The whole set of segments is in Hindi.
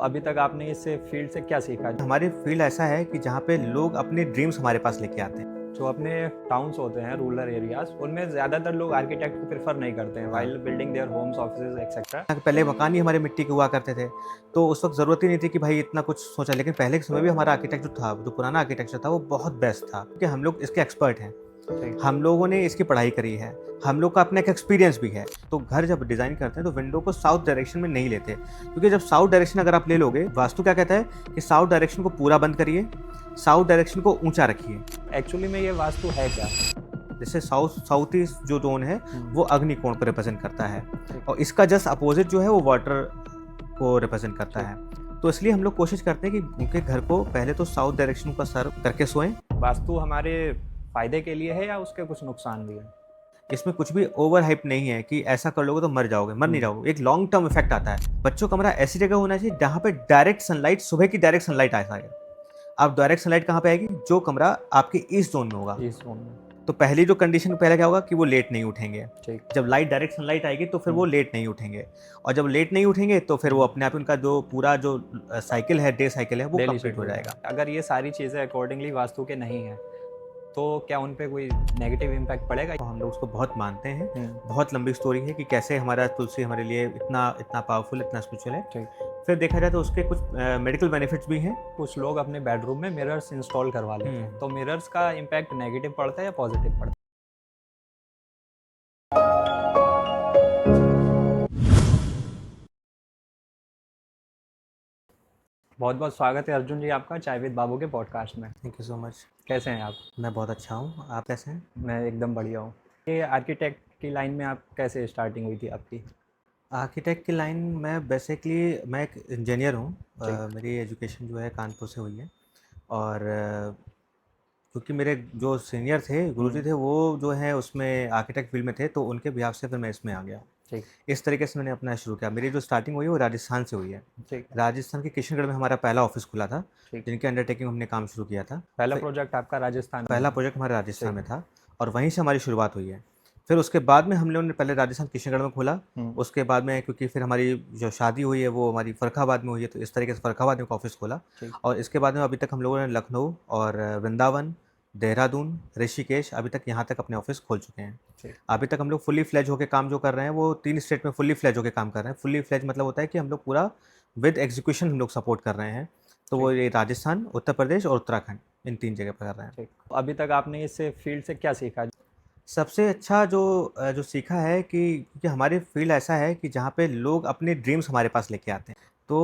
अभी तक आपने इस फील्ड से क्या सीखा? हमारी फील्ड ऐसा है कि जहाँ पे लोग अपने ड्रीम्स हमारे पास लेके आते हैं। जो अपने टाउन्स होते हैं, रूरल एरियाज, उनमें ज़्यादातर लोग आर्किटेक्ट को प्रेफर नहीं करते हैं while building their homes, offices etcetera. पहले मकान ही हमारे मिट्टी के हुआ करते थे, तो उस वक्त ज़रूरत ही नहीं थी कि भाई इतना कुछ सोचा। लेकिन पहले के समय भी हमारा आर्किटेक्ट जो था, जो पुराना आर्किटेक्चर था, वो बहुत बेस्ट था क्योंकि हम लोग इसके एक्सपर्ट हैं। हम लोगों ने इसकी पढ़ाई करी है, हम लोग का अपना एक एक्सपीरियंस भी है। तो घर जब डिज़ाइन करते हैं तो विंडो को साउथ डायरेक्शन में नहीं लेते, क्योंकि जब साउथ डायरेक्शन अगर आप ले लोगे, वास्तु क्या कहता है कि साउथ डायरेक्शन को पूरा बंद करिए, साउथ डायरेक्शन को ऊंचा रखिए। एक्चुअली में ये वास्तु है क्या? जैसे साउथ ईस्ट जो जोन है वो अग्नि कोण को रिप्रेजेंट करता है, और इसका जस्ट अपोजिट जो है वो वाटर को रिप्रेजेंट करता है। तो इसलिए हम लोग कोशिश करते हैं कि उनके घर को पहले तो साउथ डायरेक्शन का सर्व करके सोएं। वास्तु हमारे फायदे के लिए है या उसके कुछ नुकसान भी है? इसमें कुछ भी ओवर हाइप नहीं है कि ऐसा कर लोगे तो मर जाओगे, मर नहीं जाओगे। एक लॉन्ग टर्म इफेक्ट आता है। बच्चों कमरा ऐसी जगह होना चाहिए जहाँ पे डायरेक्ट सनलाइट, सुबह की डायरेक्ट सनलाइट आ जाए। अब डायरेक्ट सनलाइट कहाँ पे आएगी? जो कमरा आपके ईस्ट जोन में होगा। इस जोन में तो पहली जो कंडीशन पहले क्या होगा कि वो लेट नहीं उठेंगे। ठीक। जब लाइट डायरेक्ट सनलाइट आएगी तो फिर वो लेट नहीं उठेंगे, और जब लेट नहीं उठेंगे तो फिर वो अपने आप उनका जो पूरा जो साइकिल है, डे साइकिल है, वो डेली कंप्लीट हो जाएगा। अगर ये सारी चीज़ें अकॉर्डिंगली वास्तु के नहीं है तो क्या उन पे कोई नेगेटिव इम्पैक्ट पड़ेगा? तो हम लोग उसको बहुत मानते हैं। हम्म, बहुत लंबी स्टोरी है कि कैसे हमारा तुलसी हमारे लिए इतना इतना पावरफुल, इतना स्पिरिचुअल है। ठीक। फिर देखा जाए तो उसके कुछ मेडिकल बेनिफिट्स भी हैं। कुछ लोग अपने बेडरूम में मिरर्स इंस्टॉल करवा लेते हैं, तो मिरर्स का इम्पैक्ट नेगेटिव पड़ता है या पॉजिटिव पड़ता है? बहुत बहुत स्वागत है अर्जुन जी आपका चाय विद बाबू के पॉडकास्ट में। Thank you so much. कैसे हैं आप? मैं बहुत अच्छा हूँ, आप कैसे हैं? मैं एकदम बढ़िया हूँ। ये आर्किटेक्ट की लाइन में आप कैसे स्टार्टिंग हुई थी आपकी? आर्किटेक्ट की लाइन में बेसिकली मैं एक इंजीनियर हूँ। ठीक। मेरी एजुकेशन जो है कानपुर से हुई है, और क्योंकि मेरे जो सीनियर थे, गुरुजी थे, वो जो है उसमें आर्किटेक्ट फील्ड में थे, तो उनके बिहाफ से फिर मैं इसमें आ गया। ठीक। इस तरीके से मैंने अपना शुरू किया। मेरी जो स्टार्टिंग हुई है वो राजस्थान से हुई है। ठीक। राजस्थान के किशनगढ़ में हमारा पहला ऑफिस खुला था, ठीक। जिनके अंडरटेकिंग हमने काम शुरू किया था। पहला फिर प्रोजेक्ट आपका राजस्थान में पहला था? प्रोजेक्ट हमारे राजस्थान ठीक। में था, और वहीं से हमारी शुरुआत हुई है। फिर उसके बाद में हम लोगों ने पहले राजस्थान किशनगढ़ में खोला। उसके बाद में क्योंकि फिर हमारी जो शादी हुई है वो हमारी फर्रुखाबाद में हुई है, तो इस तरीके से फर्रुखाबाद में एक ऑफिस खोला। ठीक। और इसके बाद में अभी तक हम लोगों ने लखनऊ और वृंदावन, देहरादून, ऋषिकेश, अभी तक यहाँ तक अपने ऑफिस खोल चुके हैं। ठीक। अभी तक हम लोग फुल्ली फ्लेज होकर काम जो कर रहे हैं वो 3 स्टेट में फुल्ली फ्लेज होकर काम कर रहे हैं। फुल्ली फ्लेज मतलब होता है कि हम लोग पूरा विद एग्जीक्यूशन हम लोग सपोर्ट कर रहे हैं। तो वो ये राजस्थान, उत्तर प्रदेश और उत्तराखंड, इन 3 जगह पर कर रहे हैं। ठीक। अभी तक आपने इस फील्ड से क्या सीखा? सबसे अच्छा जो सीखा है कि हमारी फील्ड ऐसा है कि जहाँ पे लोग अपने ड्रीम्स हमारे पास लेके आते हैं। तो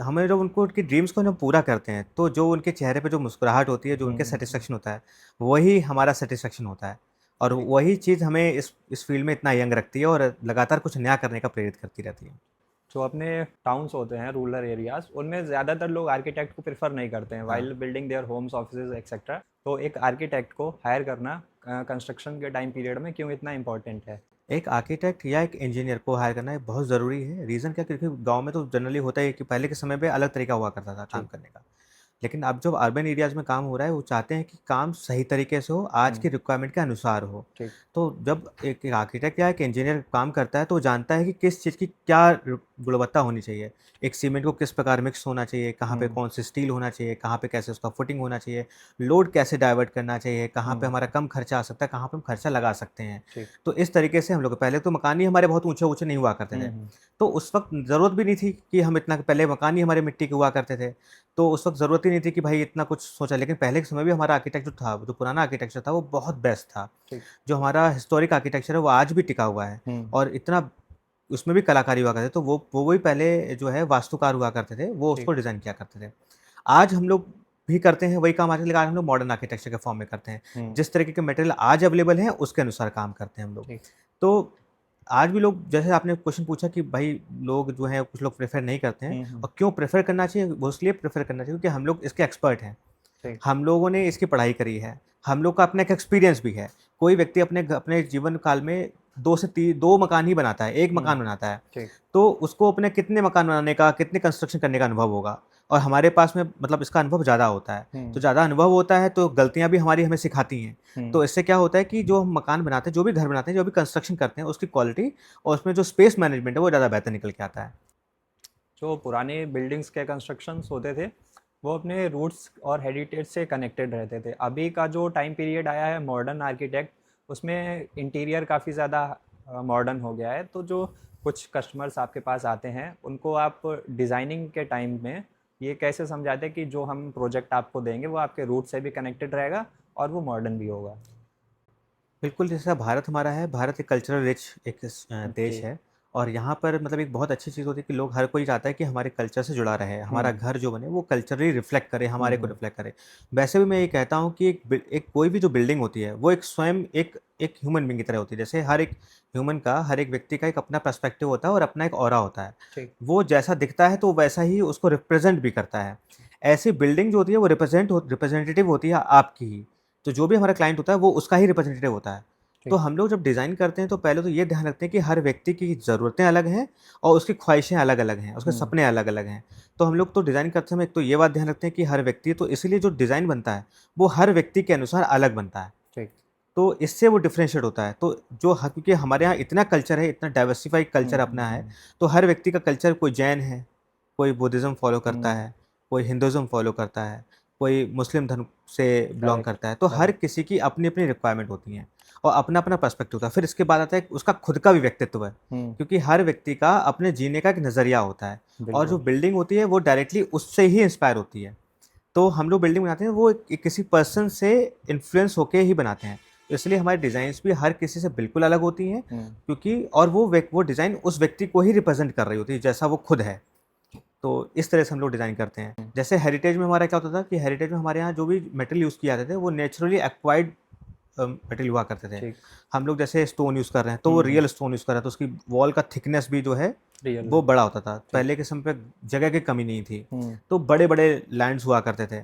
हमें जब उनको उनकी ड्रीम्स को जब पूरा करते हैं, तो जो उनके चेहरे पे जो मुस्कुराहट होती है, जो उनके सेटिस्फेक्शन होता है, वही हमारा सेटिस्फेक्शन होता है। और वही चीज़ हमें इस फील्ड में इतना यंग रखती है और लगातार कुछ नया करने का प्रेरित करती रहती है। जो अपने टाउन्स होते हैं, रूरल एरियाज, उनमें ज़्यादातर लोग आर्किटेक्ट को प्रेफर नहीं करते हैं while building their homes, offices etcetera. तो एक आर्किटेक्ट को हायर करना कंस्ट्रक्शन के टाइम पीरियड में क्यों इतना इंपॉर्टेंट है? एक आर्किटेक्ट या एक इंजीनियर को हायर करना बहुत ज़रूरी है। रीज़न क्या? क्योंकि गाँव में तो जनरली होता है कि पहले के समय पे अलग तरीका हुआ करता था काम करने का। लेकिन अब जब अर्बन एरियाज़ में काम हो रहा है, वो चाहते हैं कि काम सही तरीके से हो, आज की रिक्वायरमेंट के अनुसार हो। ठीक। तो जब एक आर्किटेक्ट या एक इंजीनियर काम करता है, तो वो जानता है कि किस चीज़ की क्या गुणवत्ता होनी चाहिए। एक सीमेंट को किस प्रकार मिक्स होना चाहिए, कहाँ पे कौन सी स्टील होना चाहिए, कहाँ पे कैसे उसका फुटिंग होना चाहिए, लोड कैसे डाइवर्ट करना चाहिए, कहाँ पे हमारा कम खर्चा आ सकता है, कहाँ पे हम खर्चा लगा सकते हैं। ठीक। तो इस तरीके से हम लोग पहले तो मकान ही हमारे बहुत ऊँचे-ऊँचे नहीं हुआ करते थे। तो उस वक़्त ज़रूरत भी नहीं थी कि हम इतना, पहले मकान ही हमारे मिट्टी के हुआ करते थे। तो उस वक़्त ज़रूरत ही नहीं थी कि भाई इतना कुछ सोचा। लेकिन पहले के समय भी हमारा आर्किटेक्ट जो था, जो पुराना आर्किटेक्चर था, वो बहुत बेस्ट था। ठीक। जो हमारा हिस्टोरिक आर्किटेक्चर है वो आज भी टिका हुआ है, और इतना उसमें भी कलाकारी हुआ करते थे। तो वो भी पहले जो है वास्तुकार हुआ करते थे, वो उसको डिज़ाइन किया करते थे। आज हम लोग भी करते हैं वही काम, आज लेकिन आज हम लोग मॉडर्न आर्किटेक्चर के फॉर्म में करते हैं। जिस तरीके के मटेरियल आज अवेलेबल हैं उसके अनुसार काम करते हैं हम लोग। ठीक। तो आज भी लोग, जैसे आपने क्वेश्चन पूछा कि भाई लोग जो हैं कुछ लोग प्रेफ़र नहीं करते हैं, और क्यों प्रेफ़र करना चाहिए? वो इसलिए प्रेफ़र करना चाहिए क्योंकि हम लोग इसके एक्सपर्ट हैं। ठीक। हम लोगों ने इसकी पढ़ाई करी है, हम लोग का अपना एक एक्सपीरियंस भी है। कोई व्यक्ति अपने जीवन काल में 2 मकान ही बनाता है, 1 मकान बनाता है। ठीक। तो उसको अपने कितने मकान बनाने का, कितने कंस्ट्रक्शन करने का अनुभव होगा, और हमारे पास में मतलब इसका अनुभव ज़्यादा होता है। तो ज़्यादा अनुभव होता है तो गलतियाँ भी हमें सिखाती हैं। तो इससे क्या होता है कि जो हम मकान बनाते हैं, जो भी घर बनाते हैं, जो भी कंस्ट्रक्शन करते हैं, उसकी क्वालिटी और उसमें जो स्पेस मैनेजमेंट है वो ज़्यादा बेहतर निकल के आता है। जो पुराने बिल्डिंग्स के कंस्ट्रक्शंस होते थे वो अपने रूट्स और हेरिटेज से कनेक्टेड रहते थे। अभी का जो टाइम पीरियड आया है मॉडर्न आर्किटेक्ट, उसमें इंटीरियर काफ़ी ज़्यादा मॉडर्न हो गया है। तो जो कुछ कस्टमर्स आपके पास आते हैं उनको आप डिज़ाइनिंग के टाइम में ये कैसे समझाते हैं कि जो हम प्रोजेक्ट आपको देंगे वो आपके रूट से भी कनेक्टेड रहेगा और वो मॉडर्न भी होगा? बिल्कुल, जैसा भारत हमारा है, भारत एक कल्चरल रिच एक देश जी। है और यहाँ पर मतलब एक बहुत अच्छी चीज़ होती है कि लोग हर कोई चाहता है कि हमारे कल्चर से जुड़ा रहे, हमारा हुँ, घर जो बने वो कल्चरली रिफ्लेक्ट करे, हुँ, हमारे को हुँ। रिफ्लेक्ट करे। वैसे भी मैं ये कहता हूँ कि एक कोई भी जो बिल्डिंग होती है, वो एक स्वयं एक ह्यूमन बीइंग की तरह होती है। जैसे हर एक ह्यूमन का, हर एक व्यक्ति का एक अपना पर्सपेक्टिव होता है और अपना एक ऑरा होता है। ठीक। वो जैसा दिखता है तो वैसा ही उसको रिप्रेज़ेंट भी करता है। ऐसी बिल्डिंग जो होती है वो रिप्रेजेंटेटिव होती है आपकी ही। तो जो भी हमारा क्लाइंट होता है वो उसका ही रिप्रेजेंटेटिव होता है। तो ठीक। हम लोग जब डिज़ाइन करते हैं तो पहले तो ये ध्यान रखते हैं कि हर व्यक्ति की ज़रूरतें अलग हैं और उसकी ख्वाहिशें अलग-अलग हैं, उसके हुँ, सपने अलग-अलग हैं। तो हम लोग तो डिज़ाइन करते समय एक तो ये बात ध्यान रखते हैं कि हर व्यक्ति तो इसीलिए जो डिज़ाइन बनता है, वो हर व्यक्ति के अनुसार अलग बनता है। ठीक। तो इससे वो डिफरेंशिएट होता है। तो जो ह क्योंकि हमारे यहाँ इतना कल्चर है, इतना डाइवर्सिफ़ाइड हुँ, कल्चर हुँ, अपना है, हुँ, तो हर व्यक्ति का कल्चर कोई जैन है, कोई बुद्धिज़्म फ़ॉलो करता हुँ। है, कोई हिंदुइज़्म फ़ॉलो करता है, कोई मुस्लिम धर्म से बिलॉन्ग करेक्ट, करता है। तो हर करेक्ट। किसी की अपनी-अपनी रिक्वायरमेंट होती हैं और अपना-अपना पर्सपेक्टिव होता है। फिर इसके बाद आता है उसका खुद का भी व्यक्तित्व है, हुँ, क्योंकि हर व्यक्ति का अपने जीने का एक नज़रिया होता है और जो बिल्कुल। बिल्डिंग होती है वो डायरेक्टली उससे ही इंस्पायर होती है। तो हम लोग बिल्डिंग बनाते हैं वो एक किसी पर्सन से इन्फ्लुएंस होके ही बनाते हैं। तो इसलिए हमारी डिज़ाइन्स भी हर किसी से बिल्कुल अलग होती हैं, हुँ, क्योंकि और वो डिज़ाइन उस व्यक्ति को ही रिप्रेज़ेंट कर रही होती है जैसा वो खुद है। तो इस तरह से हम लोग डिज़ाइन करते हैं। हुँ। जैसे हेरिटेज में हमारा क्या होता था कि हेरिटेज में हमारे यहाँ जो भी मटेरियल यूज़ किए जाते थे वो नेचुरली एक्वायर्ड मटेरियल हुआ करते थे। ठीक। हम लोग जैसे स्टोन यूज़ कर रहे हैं तो वो हुँ, हुँ। रियल स्टोन यूज़ कर रहे हैं तो उसकी वॉल का थिकनेस भी जो है रियल वो है। बड़ा होता था। ठीक। पहले के समय पे जगह की कमी नहीं थी। हुँ, तो बड़े-बड़े लैंड्स हुआ करते थे।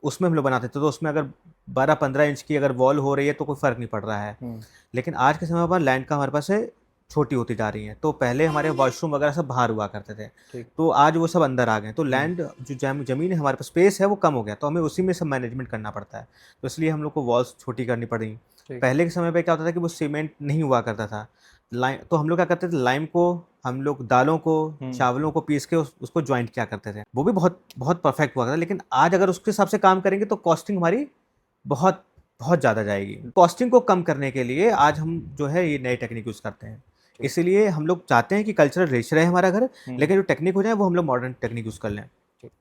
उसमें हम लोग बनाते थे, तो उसमें अगर 12-15 इंच की अगर वॉल हो रही है तो कोई फ़र्क नहीं पड़ रहा है। हुँ। लेकिन आज के समय पर लैंड का हमारे पास है छोटी होती जा रही हैं। तो पहले हमारे वॉशरूम वगैरह सब बाहर हुआ करते थे, ठीक। तो आज वो सब अंदर आ गए हैं। तो हुँ, लैंड जो ज़मीन है हमारे पास स्पेस है वो कम हो गया, तो हमें उसी में सब मैनेजमेंट करना पड़ता है। तो इसलिए हम लोग को वॉल्स छोटी करनी पड़ी। ठीक। पहले के समय पे क्या होता था कि वो सीमेंट नहीं हुआ करता था। तो हम लोग क्या करते थे लाइम को हम लोग दालों को, हुँ, चावलों को पीस के उसको जॉइंट किया करते थे। वो भी बहुत बहुत परफेक्ट हुआ करता था। लेकिन आज अगर उसके हिसाब से काम करेंगे तो कॉस्टिंग हमारी बहुत बहुत ज़्यादा जाएगी। कॉस्टिंग को कम करने के लिए आज हम जो है ये नई टेक्निक यूज़ करते हैं। ठीक। इसीलिए हम लोग चाहते हैं कि कल्चरल रिच रहे हमारा घर, हुँ, लेकिन जो टेक्निक हो जाए वो हम लोग मॉडर्न टेक्निक यूज़ कर लें। ठीक।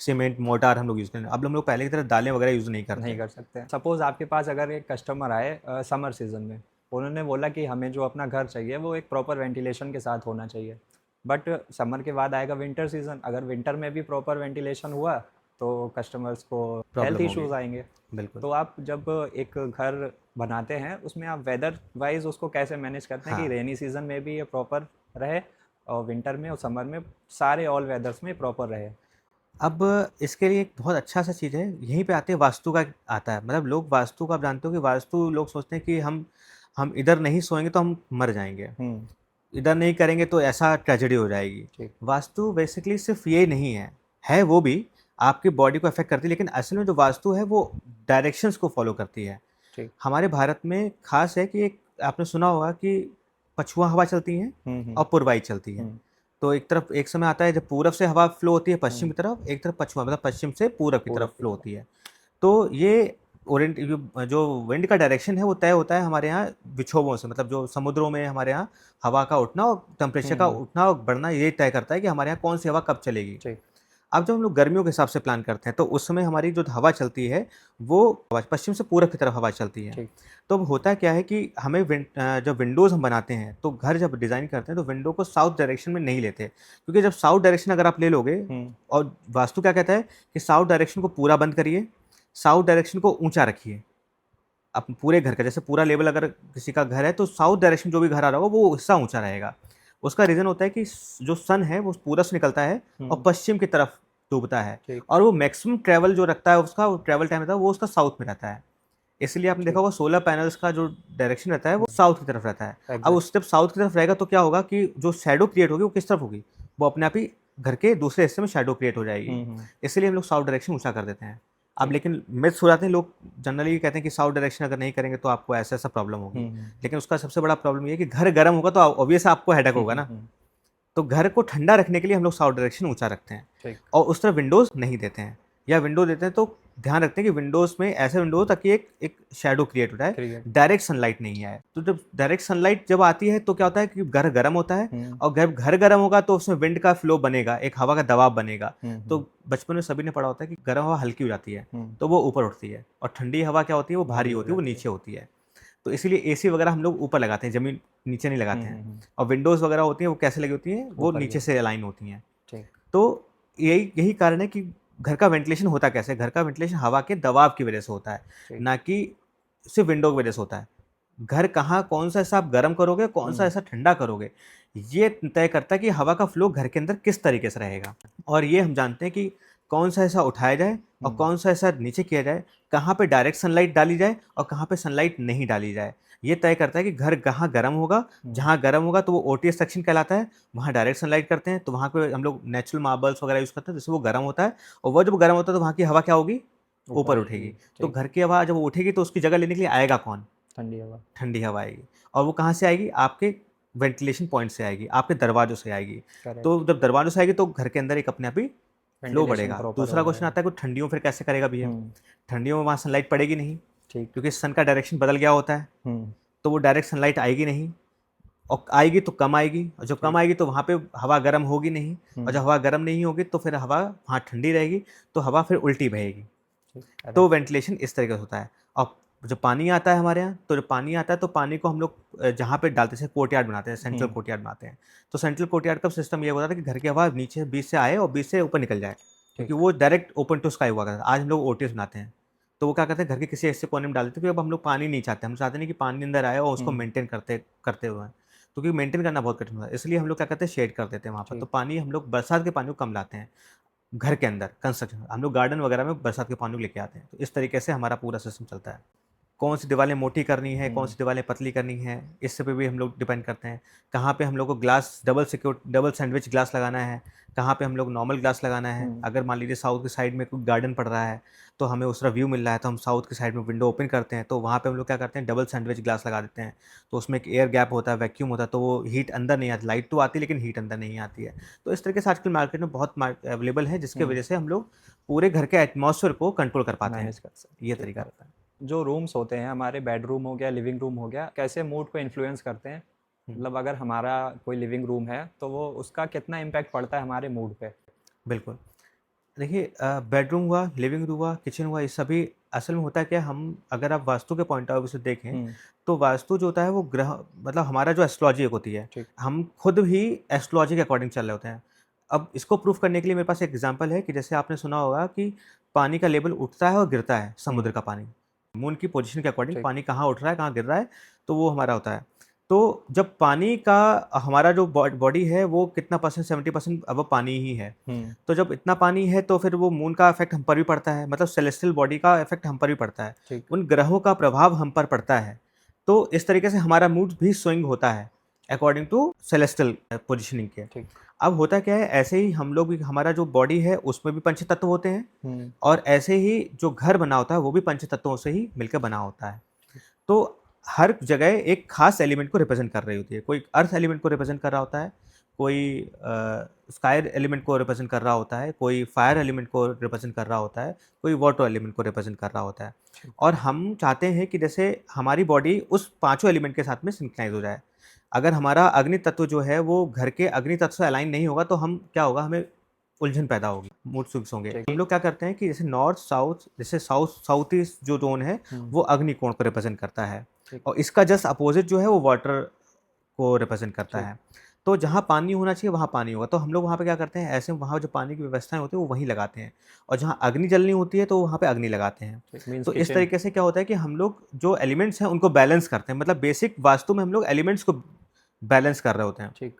सीमेंट, मोर्टार हम लोग यूज़ करें। अब हम लोग पहले की तरह दालें वगैरह यूज़ नहीं नहीं करते। कर सकते। सपोज़ आपके पास अगर एक कस्टमर आए समर सीज़न में, उन्होंने बोला कि हमें जो अपना घर चाहिए वो एक प्रॉपर वेंटिलेशन के साथ होना चाहिए। बट समर के बाद आएगा विंटर सीज़न, अगर विंटर में भी प्रॉपर वेंटिलेशन हुआ तो कस्टमर्स को हेल्थ प्रॉब्लम होगी। इश्यूज़ आएँगे। बिल्कुल। तो आप जब एक घर बनाते हैं उसमें आप वेदर वाइज़ उसको कैसे मैनेज करते हैं कि हाँ। रेनी सीज़न में भी ये प्रॉपर रहे और विंटर में और समर में सारे ऑल वेदर्स में प्रॉपर रहे? अब इसके लिए एक बहुत अच्छा सा चीज़ है, यहीं पे आते हैं वास्तु का आता है। मतलब लोग वास्तु को आप जानते हो कि वास्तु लोग सोचते हैं कि हम इधर नहीं सोएँगे तो हम मर जाएँगे। हुँ, इधर नहीं करेंगे तो ऐसा ट्रेजेडी हो जाएगी। ठीक। वास्तु बेसिकली सिर्फ़ ये नहीं है वो भी, आपकी बॉडी को अफ़ेक्ट करती है, लेकिन असल में जो वास्तु है वो डायरेक्शंस को फ़ॉलो करती है। ठीक। हमारे भारत में ख़ास है कि एक आपने सुना होगा कि पछुआ हवा चलती है हुँ, हुँ, और पूर्वाई चलती है। हुँ, तो एक तरफ एक समय आता है जब पूरब से हवा फ्लो होती है पश्चिम हुँ, की तरफ, एक तरफ पछुआ मतलब पश्चिम से पूरब की पूरब तरफ की फ्लो तरफ। होती है। तो ये जो विंड का डायरेक्शन है वो तय होता है हमारे यहाँ विक्षोभों से, मतलब जो समुद्रों में हमारे यहाँ हवा का उठना और टेम्परेचर हुँ, का हुँ, उठना और बढ़ना ये तय करता है कि हमारे यहाँ कौन-सी हवा कब चलेगी। ठीक। अब जब हम लोग गर्मियों के हिसाब से प्लान करते हैं तो उस समय हमारी जो हवा चलती है वो पश्चिम से पूरब की तरफ हवा चलती है। ठीक। तो अब होता क्या है कि जब विंडोज़ हम बनाते हैं तो घर जब डिज़ाइन करते हैं तो विंडो को साउथ डायरेक्शन में नहीं लेते। क्योंकि जब साउथ डायरेक्शन अगर आप ले लोगे हुँ, और वास्तु क्या कहता है कि साउथ डायरेक्शन को पूरा बंद करिए, साउथ डायरेक्शन को ऊँचा रखिए। आप पूरे घर का जैसे पूरा लेवल अगर किसी का घर है तो साउथ डायरेक्शन जो भी घर आ रहा होगा वो हिस्सा ऊँचा रहेगा। उसका रीज़न होता है कि जो सन है वो पूरब से निकलता है और हुँ, पश्चिम की तरफ डूबता है ठीक। और वो मैक्सिमम ट्रैवल जो रखता है उसका वो ट्रैवल टाइम रहता है वो उसका साउथ में रहता है। इसलिए आपने देखा ठीक। होगा सोलर पैनल्स का जो डायरेक्शन रहता है वो हुँ, साउथ की तरफ रहता है। अब एग्ज़ैक्ट। उस जब साउथ की तरफ रहेगा तो क्या होगा कि जो शैडो क्रिएट होगी वो किस तरफ होगी? वो अपने आप ही घर के दूसरे हिस्से में शैडो क्रिएट हो जाएगी। हुँ, हुँ, इसलिए हम लोग साउथ डायरेक्शन ऊँचा कर देते हैं। अब ठीक। लेकिन मिथ्स हो जाते हैं, लोग जनरली ये कहते हैं कि साउथ डायरेक्शन अगर नहीं करेंगे तो आपको ऐसा-ऐसा प्रॉब्लम होगी। हुँ, हुँ, लेकिन उसका सबसे बड़ा प्रॉब्लम ये है कि घर गर्म होगा तो ऑब्वियस आपको हेडेक हुँ, होगा हुँ, ना। हुँ, तो घर को ठंडा रखने के लिए हम लोग साउथ डायरेक्शन ऊंचा रखते हैं ठीक। और उस तरफ विंडोज़ नहीं देते हैं, या विंडो देते हैं तो ध्यान रखते हैं कि विंडोज़ में ऐसे विंडो हो ताकि एक एक शैडो क्रिएट होता है, क्रिएट। डायरेक्ट सनलाइट नहीं आए। तो जब डायरेक्ट सनलाइट जब आती है तो क्या होता है कि घर गर्म होता है, और घर गर्म होगा तो उसमें विंड का फ्लो बनेगा, एक हवा का दबाव बनेगा। तो बचपन में सभी ने पढ़ा होता है कि गर्म हवा हल्की हो जाती है तो वो ऊपर उठती है, और ठंडी हवा क्या होती है, वो भारी होती है, वो नीचे होती है। तो इसीलिए एसी वगैरह हम लोग ऊपर लगाते हैं, जमीन नीचे नहीं लगाते हैं। और विंडोज़ वगैरह होती हैं वो कैसे लगी होती हैं, वो ऊपर नीचे की। से अलाइन होती हैं। ठीक। तो यही कारण है कि घर का वेंटिलेशन होता कैसे है? घर का वेंटिलेशन हवा के दबाव की वजह से होता है, ठीक। ना कि सिर्फ विंडो की वजह से होता है। घर कहाँ कौन सा हिस्सा आप गर्म करोगे, कौन सा हिस्सा ठंडा करोगे, ये तय करता है कि हवा का फ्लो घर के अंदर किस तरीके से रहेगा। और ये हम जानते हैं कि कौन सा हिस्सा उठाया जाए और कौन सा हिस्सा नीचे किया जाए, कहाँ पे डायरेक्ट सनलाइट डाली जाए और कहाँ पे सनलाइट नहीं डाली जाए। ये तय करता है कि घर कहाँ गर्म होगा, जहाँ गर्म होगा तो वो ओटीएस सेक्शन कहलाता है, वहाँ डायरेक्ट सनलाइट करते हैं, तो वहाँ पे हम लोग नेचुरल मार्बल्स वगैरह यूज़ करते हैं जिससे वो गर्म होता है, और वो जब गर्म होता है तो वहाँ की हवा क्या होगी, ऊपर उठेगी। तो घर की हवा जब उठेगी तो उसकी जगह लेने के लिए आएगा कौन, ठंडी हवा। ठंडी हवा आएगी। और वो कहाँ से आएगी, आपके वेंटिलेशन पॉइंट से आएगी, आपके दरवाजों से आएगी। तो जब दरवाजों से आएगी तो घर के अंदर एक अपने आप ही फ्लो बढ़ेगा। दूसरा क्वेश्चन आता है कि ठंडियों फिर कैसे करेगा भैया? ठंडियों में वहाँ सनलाइट पड़ेगी नहीं, ठीक। क्योंकि सन का डायरेक्शन बदल गया होता है, तो वो डायरेक्ट सनलाइट आएगी नहीं, और आएगी तो कम आएगी, और जब कम आएगी तो वहाँ पे हवा गर्म होगी नहीं, और जब हवा गर्म नहीं होगी तो फिर हवा वहाँ ठंडी रहेगी, तो हवा फिर उल्टी बहेगी। तो वेंटिलेशन इस तरीके से होता है। और जब पानी आता है हमारे यहाँ, तो जब पानी आता है तो पानी को हम लोग जहाँ पे डालते हैं कोर्टयार्ड बनाते हैं, सेंट्रल कोर्टयार्ड बनाते हैं। तो सेंट्रल कोर्टयार्ड का सिस्टम ये होता था कि घर की हवा नीचे बीच से आए और बीच से ऊपर निकल जाए, क्योंकि वो डायरेक्ट ओपन टू स्काई हुआ करता था। आज हम लोग ओटीएस बनाते हैं, तो वो क्या करते हैं, घर के किसी ऐसे कोने में डाल देते हैं। अब हम लोग पानी नहीं चाहते, हम चाहते नहीं कि पानी अंदर आए और उसको मेंटेन करते हुए, क्योंकि मेंटेन करना बहुत कठिन होता है। इसलिए हम लोग क्या करते हैं, शेड कर देते हैं वहाँ पर। तो पानी हम लोग बरसात के पानी को कम लाते हैं घर के अंदर, कंस्ट्रक्शन हम लोग गार्डन वगैरह में बरसात के पानी को लेके आते हैं। तो इस तरीके से हमारा पूरा सिस्टम चलता है। कौन सी दीवारें मोटी करनी है, कौन सी दीवारें पतली करनी है, इससे पे भी हम लोग डिपेंड करते हैं। कहाँ पे हम लोग को ग्लास डबल सैंडविच ग्लास लगाना है, कहाँ पे हम लोग नॉर्मल ग्लास लगाना है। अगर मान लीजिए साउथ की साइड में कोई गार्डन पड़ रहा है तो हमें उस तरफ व्यू मिल रहा है, तो हम साउथ की साइड में विंडो ओपन करते हैं, तो वहाँ पे हम लोग क्या करते हैं, डबल सैंडविच ग्लास लगा देते हैं। तो उसमें एक एयर गैप होता है, वैक्यूम होता है, तो वो हीट अंदर नहीं आती, लाइट तो आती है लेकिन हीट अंदर नहीं आती है। तो इस तरीके से आजकल मार्केट में बहुत अवेलेबल है, जिसकी वजह से हम लोग पूरे घर के एटमॉस्फेयर को कंट्रोल कर पाते हैं। ये तरीका रहता है। जो रूम्स होते हैं हमारे, बेडरूम हो गया, लिविंग रूम हो गया, कैसे मूड को इन्फ्लुएंस करते हैं? मतलब अगर हमारा कोई लिविंग रूम है तो वो उसका कितना इम्पैक्ट पड़ता है हमारे मूड पे? बिल्कुल। देखिए बेडरूम हुआ, लिविंग रूम हुआ, किचन हुआ, ये सभी असल में होता है क्या, हम अगर आप वास्तु के पॉइंट ऑफ व्यू से देखें तो वास्तु जो होता है वो ग्रह, मतलब हमारा जो एस्ट्रोलॉजी एक होती है, हम खुद भी एस्ट्रोलॉजी के अकॉर्डिंग चल रहे होते हैं। अब इसको प्रूफ करने के लिए मेरे पास एक एग्जांपल है कि जैसे आपने सुना होगा कि पानी का लेवल उठता है और गिरता है, समुद्र का पानी। मून की पोजीशन के अकॉर्डिंग पानी कहाँ उठ रहा है, कहाँ गिर रहा है, तो वो हमारा होता है। तो जब पानी का हमारा जो बॉडी है वो कितना परसेंट, 70% अब पानी ही है। तो जब इतना पानी है तो फिर वो मून का इफेक्ट हम पर भी पड़ता है, मतलब सेलेस्टियल बॉडी का इफेक्ट हम पर भी पड़ता है, उन ग्रहों का प्रभाव हम पर पड़ता है। तो इस तरीके से हमारा मूड भी स्विंग होता है अकॉर्डिंग टू सेलेस्टियल पोजिशनिंग के। अब होता क्या है, ऐसे ही हम लोग भी, हमारा जो बॉडी है उसमें भी पंच तत्व होते हैं, और ऐसे ही जो घर बना होता है वो भी पंच तत्वों से ही मिलकर बना होता है। तो हर जगह एक खास एलिमेंट को रिप्रेजेंट कर रही होती है। कोई अर्थ एलिमेंट को रिप्रेजेंट कर रहा होता है, कोई स्काई एलिमेंट को रिप्रेजेंट कर रहा होता है, कोई फायर एलिमेंट को रिप्रेजेंट कर रहा होता है, कोई वाटर एलिमेंट को रिप्रेजेंट कर रहा होता है। और हम चाहते हैं कि जैसे हमारी बॉडी उस पांचों एलिमेंट के साथ में सिंक्रोनाइज हो जाए। अगर हमारा अग्नि तत्व जो है वो घर के अग्नि तत्व से अलाइन नहीं होगा तो हम क्या होगा, हमें उलझन पैदा होगी, मूड स्विंग्स होंगे। हम लोग क्या करते हैं कि जैसे नॉर्थ साउथ, जैसे साउथ ईस्ट जो जोन है वो अग्नि कोण को रिप्रेजेंट करता है, और इसका जस्ट अपोजिट जो है वो वाटर को रिप्रेजेंट करता है। तो जहाँ पानी होना चाहिए वहाँ पानी होगा, तो हम लोग वहाँ पे क्या करते हैं, ऐसे वहाँ जो पानी की व्यवस्थाएं होती है वो वहीं लगाते हैं, और जहाँ अग्नि जलनी होती है तो वहाँ पे अग्नि लगाते हैं। तो इस तरीके से क्या होता है कि हम लोग जो एलिमेंट्स हैं उनको बैलेंस करते हैं, मतलब बेसिक वास्तु में हम लोग एलिमेंट्स को बैलेंस कर रहे होते हैं।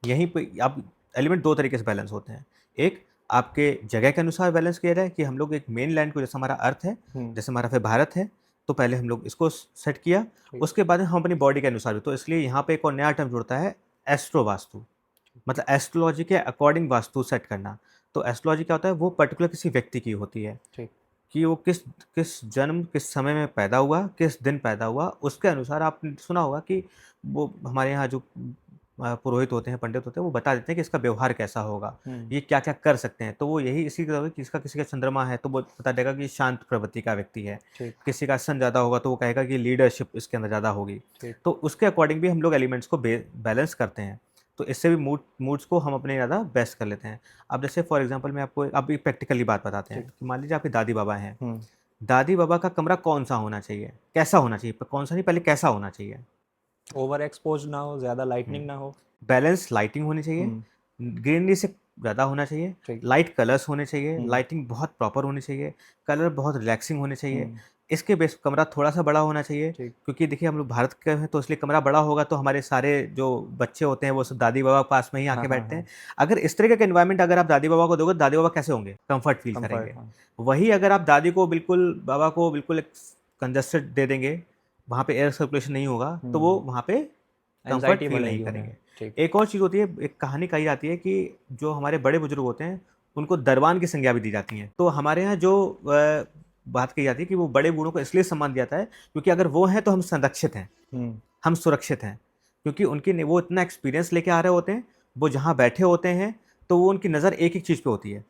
यहीं पे आप एलिमेंट दो तरीके से बैलेंस होते हैं। एक आपके जगह के अनुसार बैलेंस किया जाए कि हम लोग एक मेन लैंड को, जैसे हमारा अर्थ है, जैसे हमारा फिर भारत है, तो पहले हम लोग इसको सेट किया, उसके बाद हम अपनी बॉडी के अनुसार भी। तो इसलिए यहाँ पे एक और नया टर्म जुड़ता है, एस्ट्रो वास्तु, मतलब एस्ट्रोलॉजी के अकॉर्डिंग वास्तु सेट करना। तो एस्ट्रोलॉजी क्या होता है, वो पर्टिकुलर किसी व्यक्ति की होती है कि वो किस किस जन्म किस समय में पैदा हुआ, किस दिन पैदा हुआ, उसके अनुसार आपने सुना होगा कि वो हमारे यहाँ जो पुरोहित होते हैं, पंडित होते हैं, वो बता देते हैं कि इसका व्यवहार कैसा होगा, ये क्या क्या कर सकते हैं। तो वो यही इसी की तरह है कि इसका किसी का चंद्रमा है तो वो बता देगा कि शांत प्रवृत्ति का व्यक्ति है, ठीक। किसी का सन ज़्यादा होगा तो वो कहेगा कि लीडरशिप इसके अंदर ज़्यादा होगी। ठीक। तो उसके अकॉर्डिंग भी हम लोग एलिमेंट्स को बैलेंस करते हैं, तो इससे भी मूड्स को हम अपने ज़्यादा बेस्ट कर लेते हैं। अब जैसे फॉर एग्जांपल मैं आपको अभी प्रैक्टिकली बात बताते हैं कि मान लीजिए आपके दादी बाबा हैं, दादी बाबा का कमरा कौन सा होना चाहिए, कैसा होना चाहिए, कौन सा नहीं, पहले कैसा होना चाहिए। ओवर एक्सपोज ना हो, ज़्यादा लाइटनिंग ना हो, बैलेंस लाइटिंग होनी चाहिए, ग्रीनरी से ज़्यादा होना चाहिए, ठीक। लाइट कलर्स होने चाहिए, लाइटिंग बहुत प्रॉपर होनी चाहिए, कलर बहुत रिलैक्सिंग होने चाहिए। इसके बेस कमरा थोड़ा सा बड़ा होना चाहिए, ठीक। क्योंकि देखिए हम लोग भारत के हैं तो इसलिए कमरा बड़ा होगा तो हमारे सारे जो बच्चे होते हैं वो सब दादी बाबा के पास में ही आके हाँ, बैठते हाँ, हैं। अगर इस तरह का एनवायरनमेंट अगर आप दादी बाबा को दोगे तो दादी बाबा कैसे होंगे, कंफर्ट फील कंफर्ट, करेंगे। हाँ। वही अगर आप दादी को बिल्कुल बाबा को बिल्कुल एक कंजस्टेड दे देंगे, वहाँ पे एयर सर्कुलेशन नहीं होगा तो वो वहाँ पे कंफर्ट एंजाइटी फील नहीं बढ़ेगी करेंगे। उन्हें। ठीक। एक और चीज़ होती है, एक कहानी कही जाती है कि जो हमारे बड़े बुजुर्ग होते हैं उनको दरबान की संज्ञा भी दी जाती है। तो हमारे यहाँ जो बात कही जाती है कि वो बड़े बूढ़ों को इसलिए सम्मान दिया जाता है क्योंकि अगर वो हैं तो हम संरक्षित हैं, हम सुरक्षित हैं, क्योंकि उनकी वो इतना एक्सपीरियंस लेके आ रहे होते हैं, वो जहाँ बैठे होते हैं तो वो उनकी नज़र एक एक चीज़ पे होती है।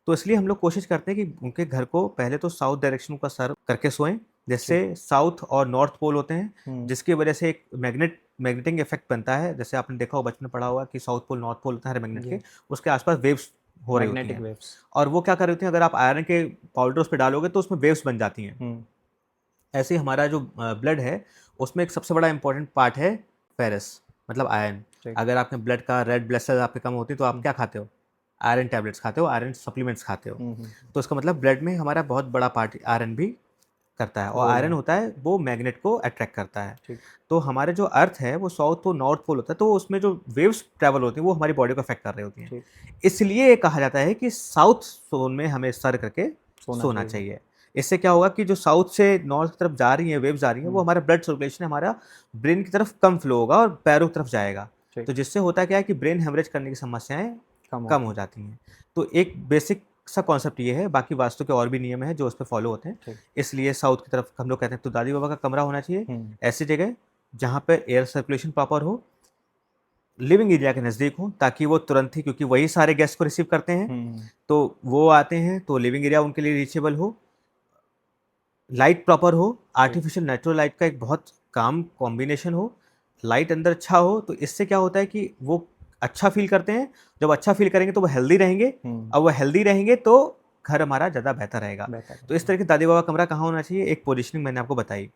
तो इसलिए हम लोग कोशिश करते हैं कि उनके घर को पहले तो साउथ डायरेक्शन का सर्व करके सोएं, जिससे साउथ और नॉर्थ पोल होते हैं, जिसकी वजह से एक मैग्नेटिक इफेक्ट बनता है। जैसे आपने देखा हो बचपन में पढ़ा हुआ कि साउथ पोल नॉर्थ पोल होता है हर मैग्नेट के, उसके आसपास वेव्स हो रही होती मैग्नेटिक हैं, वेव्स। और वो क्या कर रही होती हैं, अगर आप आयरन के पाउडर उस पर डालोगे तो उसमें वेव्स बन जाती हैं। ऐसे ही हमारा जो ब्लड है उसमें एक सबसे बड़ा इंपॉर्टेंट पार्ट है फेरस, मतलब आयरन। अगर आपके ब्लड का रेड ब्लड सेल आपके कम होती है तो आप क्या खाते हो, आयरन टैबलेट्स खाते हो, आयरन सप्लीमेंट्स खाते हो। तो इसका मतलब ब्लड में हमारा बहुत बड़ा पार्ट आयरन भी करता है, और आयरन होता है वो मैग्नेट को अट्रैक्ट करता है। तो हमारे जो अर्थ है वो साउथ पोल नॉर्थ पोल होता है, तो उसमें जो वेव्स ट्रैवल होती हैं वो हमारी बॉडी को अफेक्ट कर रही होती हैं। इसलिए कहा जाता है कि साउथ जोन में हमें सर करके सोना चाहिए। इससे क्या होगा कि जो साउथ से नॉर्थ की तरफ जा रही है वेव्स आ रही हैं, वो हमारा ब्लड सर्कुलेशन हमारा ब्रेन की तरफ कम फ्लो होगा और पैरों की तरफ जाएगा। तो जिससे होता क्या है कि ब्रेन हेमरेज करने की समस्याएं कम हो जाती हैं। तो एक बेसिक सा कॉन्सेप्ट ये है, बाकी वास्तु के और भी नियम है जो उस पर फॉलो होते हैं। इसलिए साउथ की तरफ हम लोग कहते हैं तो दादी बाबा का कमरा होना चाहिए ऐसी जगह जहाँ पे एयर सर्कुलेशन प्रॉपर हो, लिविंग एरिया के नज़दीक हो, ताकि वो तुरंत ही, क्योंकि वही सारे गेस्ट को रिसीव करते हैं, तो वो आते हैं तो लिविंग एरिया उनके लिए रीचेबल हो, लाइट प्रॉपर हो, आर्टिफिशियल नेचुरल लाइट का एक बहुत काम कॉम्बिनेशन हो, लाइट अंदर अच्छा हो। तो इससे क्या होता है कि वो अच्छा फील करते हैं, जब अच्छा फील करेंगे तो वो हेल्दी रहेंगे, और वो हेल्दी रहेंगे तो घर हमारा ज़्यादा बेहतर रहेगा। तो इस तरह के दादी बाबा कमरा कहाँ होना चाहिए, एक पोजीशनिंग मैंने आपको बताई।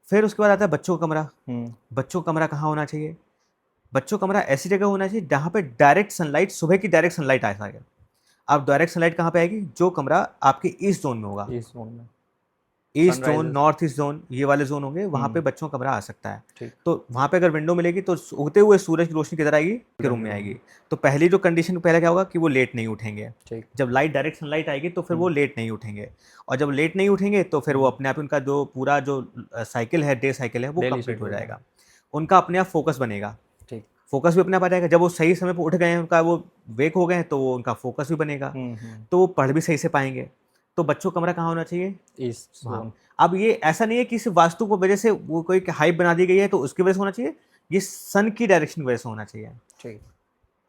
फिर उसके बाद आता है बच्चों का कमरा। बच्चों का कमरा कहाँ होना चाहिए, बच्चों का कमरा ऐसी जगह होना चाहिए जहाँ पे डायरेक्ट सनलाइट, सुबह की डायरेक्ट सनलाइट आ सके। अब डायरेक्ट सनलाइट कहाँ पे आएगी, जो कमरा आपके ईस्ट जोन में होगा, ईस्ट जोन में, east zone, north east zone, ये वाले जोन होंगे, वहाँ पे बच्चों का कमरा आ सकता है। तो वहाँ पे अगर विंडो मिलेगी तो उगते हुए सूरज की रोशनी किधर आएगी, के रूम में आएगी। तो पहली जो कंडीशन पहले क्या होगा कि वो लेट नहीं उठेंगे। जब लाइट डायरेक्ट सनलाइट आएगी तो फिर वो लेट नहीं उठेंगे, और जब लेट नहीं उठेंगे तो फिर वो अपने आप उनका जो पूरा जो साइकिल है, डे साइकिल है, वो कंप्लीट हो जाएगा। उनका अपने आप फोकस बनेगा, फोकस भी अपने आप आ जाएगा। जब वो सही समय पर उठ गए हैं, उनका वो वेक हो गए हैं, तो वो उनका फोकस भी बनेगा, तो वो पढ़ भी सही से पाएंगे। तो बच्चों का कमरा कहाँ होना चाहिए, ईस्ट जोन। अब ये ऐसा नहीं है कि सिर्फ वास्तु को वजह से वो कोई हाइप बना दी गई है तो उसकी वजह से होना चाहिए, ये सन की डायरेक्शन की वजह से होना चाहिए,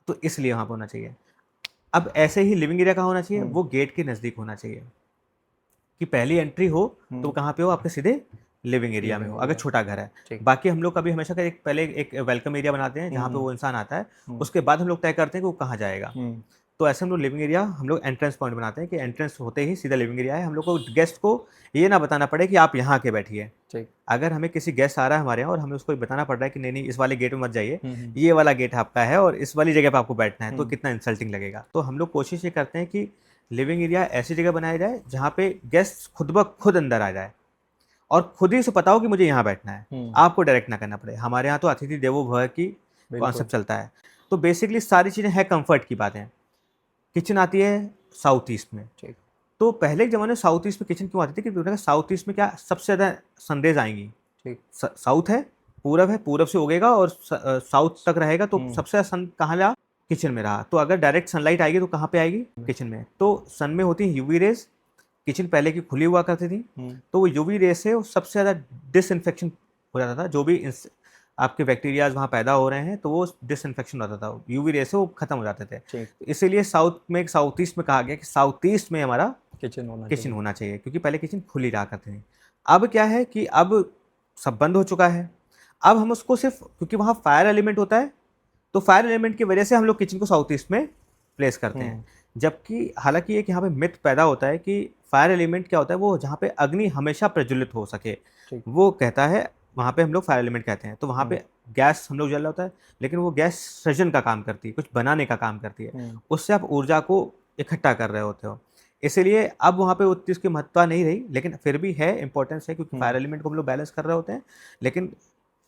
तो इसलिए वहाँ पर होना चाहिए। अब ऐसे ही लिविंग एरिया कहाँ होना चाहिए, वो गेट के नज़दीक होना चाहिए, कि पहली एंट्री हो तो कहाँ पे हो, आपके सीधे लिविंग एरिया में हो, अगर छोटा घर है। बाकी हम लोग कभी हमेशा का पहले एक वेलकम एरिया बनाते हैं जहाँ पे वो इंसान आता है, उसके बाद हम लोग तय करते हैं कि वो कहाँ जाएगा। तो ऐसे हम लोग लिविंग एरिया, हम लोग एंट्रेंस पॉइंट बनाते हैं कि एंट्रेंस होते ही सीधा लिविंग एरिया है। हम लोग को गेस्ट को ये ना बताना पड़े कि आप यहाँ आके बैठिए। अगर हमें किसी गेस्ट आ रहा है हमारे यहाँ और हमें उसको बताना पड़ रहा है कि नहीं इस वाले गेट में मत जाइए, ये वाला गेट आपका है और इस वाली जगह पर आपको बैठना है, तो कितना इंसल्टिंग लगेगा। तो हम लोग कोशिश ये करते हैं कि लिविंग एरिया ऐसी जगह बनाया जाए जहाँ पे गेस्ट खुद ब खुद अंदर आ जाए और खुद ही से पता हो कि मुझे यहाँ बैठना है, आपको डायरेक्ट ना करना पड़े। हमारे यहाँ तो अतिथि देवो भव की कॉन्सेप्ट चलता है। तो बेसिकली सारी चीज़ें हैं कंफर्ट की बातें। किचन आती है साउथ ईस्ट में, तो पहले के ज़माने में साउथ ईस्ट में किचन क्यों आती थी कि साउथ ईस्ट में क्या सबसे ज़्यादा सनरेज आएंगी, साउथ है, पूरब है, पूरब से उगेगा और साउथ तक रहेगा, तो सबसे ज़्यादा सन कहाँ रहा, किचन में रहा। तो अगर डायरेक्ट सनलाइट आएगी तो कहाँ पे आएगी, किचन में। तो सन में होती है यूवी रेज, किचन पहले की खुली हुआ करती थी, तो वो यूवी रेज से सबसे ज़्यादा डिसइंफेक्शन हो जाता था। जो भी आपके बैक्टीरियाज वहाँ पैदा हो रहे हैं, तो वो डिसइंफेक्शन होता था, यूवी रे से वो खत्म हो जाते थे। ठीक। तो इसीलिए साउथ ईस्ट में कहा गया कि साउथ ईस्ट में हमारा किचन किचन होना चाहिए, क्योंकि पहले किचन खुली रहा करते थे। अब क्या है कि अब सब बंद हो चुका है। अब हम उसको सिर्फ, क्योंकि वहाँ फायर एलिमेंट होता है, तो फायर एलिमेंट की वजह से हम लोग किचन को साउथ ईस्ट में प्लेस करते हैं। जबकि हालांकि एक यहाँ पे मिथ पैदा होता है कि फायर एलिमेंट क्या होता है, वो जहाँ पे अग्नि हमेशा प्रज्वलित हो सके, ठीक। वो कहता है, वहाँ पे हम लोग फायर एलिमेंट कहते हैं। तो वहाँ पे गैस हम लोग जल रहा होता है, लेकिन वो गैस सृजन का काम करती है, कुछ बनाने का काम करती है, उससे आप ऊर्जा को इकट्ठा कर रहे होते हो। इसलिए अब वहाँ पे उतनी उसकी महत्ता नहीं रही, लेकिन फिर भी है, इंपॉर्टेंस है, क्योंकि फायर एलिमेंट को हम लोग बैलेंस कर रहे होते हैं। लेकिन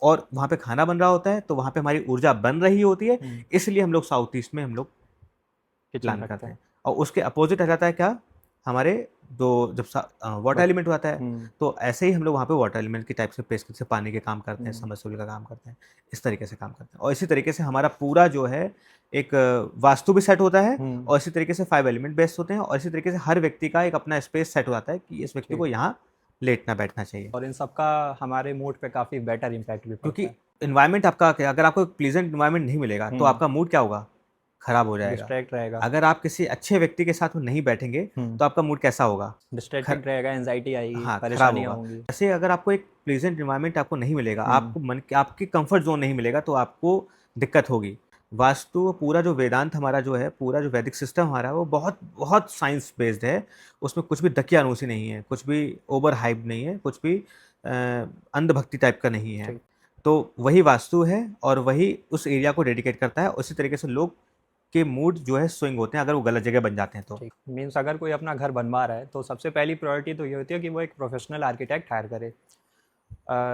और वहाँ पे खाना बन रहा होता है, तो वहाँ पे हमारी ऊर्जा बन रही होती है, इसलिए हम लोग साउथ ईस्ट में हम लोग प्लान करते हैं। और उसके अपोजिट आ जाता है क्या, हमारे जो जब वाटर एलिमेंट आता है, तो ऐसे ही हम लोग वहाँ पे वाटर एलिमेंट की टाइप से पेस्ट से पानी के काम करते हैं, समरसेबल का काम करते हैं, इस तरीके से काम करते हैं। और इसी तरीके से हमारा पूरा जो है एक वास्तु भी सेट होता है, और इसी तरीके से 5 एलिमेंट बेस्ड होते हैं, और इसी तरीके से हर व्यक्ति का एक अपना स्पेस सेट हो जाता है कि इस व्यक्ति को यहाँ लेटना बैठना चाहिए। और इन सबका हमारे मूड पे काफ़ी बेटर इम्पैक्ट भी पड़ता क्योंकि है। इन्वायरमेंट आपका, अगर आपको एक प्लीजेंट इन्वायरमेंट नहीं मिलेगा, तो आपका मूड क्या होगा, खराब हो जाएगा। डिस्ट्रैक्ट रहेगा। अगर आप किसी अच्छे व्यक्ति के साथ में नहीं बैठेंगे, तो आपका मूड कैसा होगा, डिस्ट्रैक्टेड रहेगा, एंजाइटी आएगी, हाँ, खराब परेशानियाँ होगा। होंगी। जैसे अगर आपको एक प्लीजेंट इन्वायरमेंट आपको नहीं मिलेगा, आपको आपके कंफर्ट जोन नहीं मिलेगा, तो आपको दिक्कत होगी। वास्तु पूरा जो वेदांत हमारा जो है, पूरा जो वैदिक सिस्टम हमारा है, वो बहुत बहुत साइंस बेस्ड है। उसमें कुछ भी दकियानूसी नहीं है, कुछ भी ओवर हाइप नहीं है, कुछ भी अंधभक्ति टाइप का नहीं है। तो वही वास्तु है, और वही उस एरिया को डेडिकेट करता है। उसी तरीके से लोग के मूड जो है स्विंग होते हैं अगर वो गलत जगह बन जाते हैं तो। मीन्स अगर कोई अपना घर बनवा रहा है, तो सबसे पहली प्रायोरिटी तो ये होती है कि वो एक प्रोफेशनल आर्किटेक्ट हायर करे।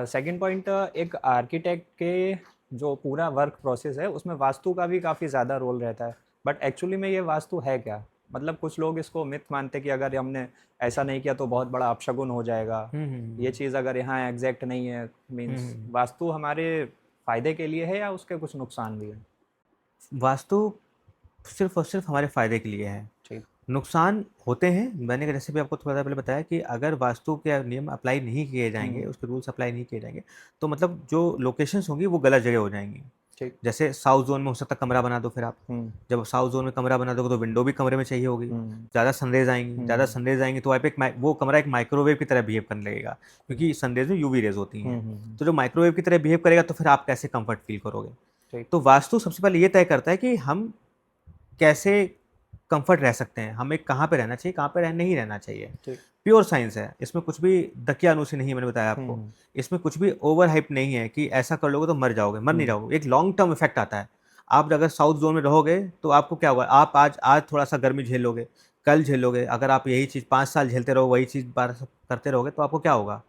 सेकंड पॉइंट, एक आर्किटेक्ट के जो पूरा वर्क प्रोसेस है, उसमें वास्तु का भी काफ़ी ज़्यादा रोल रहता है। बट एक्चुअली में ये वास्तु है क्या? मतलब कुछ लोग इसको मिथ मानते कि अगर हमने ऐसा नहीं किया तो बहुत बड़ा अपशगुन हो जाएगा। ये चीज़ अगर यहाँ एग्जैक्ट नहीं है, मीन्स वास्तु हमारे फ़ायदे के लिए है या उसके कुछ नुकसान भी है? वास्तु सिर्फ और सिर्फ हमारे फ़ायदे के लिए है। ठीक। नुकसान होते हैं, मैंने जैसे भी आपको थोड़ा पहले बताया कि अगर वास्तु के नियम अप्लाई नहीं किए जाएंगे, उसके रूल्स अप्लाई नहीं किए जाएंगे, तो मतलब जो लोकेशंस होंगी वो गलत जगह हो जाएंगी। ठीक। जैसे साउथ जोन में हो सकता है कमरा बना दो, फिर आप जब साउथ जोन में कमरा बना दोगे तो विंडो भी कमरे में चाहिए होगी, ज़्यादा सनरेज आएंगी, तो आप वो कमरा एक माइक्रोवेव की तरह बिहेव करने लगेगा, क्योंकि सनरेज में यूवी रेज होती हैं। तो जो माइक्रोवेव की तरह बिहेव करेगा, तो फिर आप कैसे कंफर्ट फील करोगे। तो वास्तु सबसे पहले ये तय करता है कि हम कैसे कंफर्ट रह सकते हैं, हमें कहाँ पे रहना चाहिए, कहाँ पे नहीं रहना चाहिए। प्योर साइंस है, इसमें कुछ भी दकियानूसी नहीं है। मैंने बताया आपको, इसमें कुछ भी ओवर हाइप नहीं है कि ऐसा कर लोगे तो मर जाओगे, मर नहीं जाओगे। एक लॉन्ग टर्म इफेक्ट आता है। आप अगर साउथ जोन में रहोगे तो आपको क्या होगा, आप आज थोड़ा सा गर्मी झेल लोगे, कल झेलोगे। अगर आप यही चीज़ 5 साल झेलते रहो, वही चीज़ बार करते रहोगे, तो आपको क्या होगा,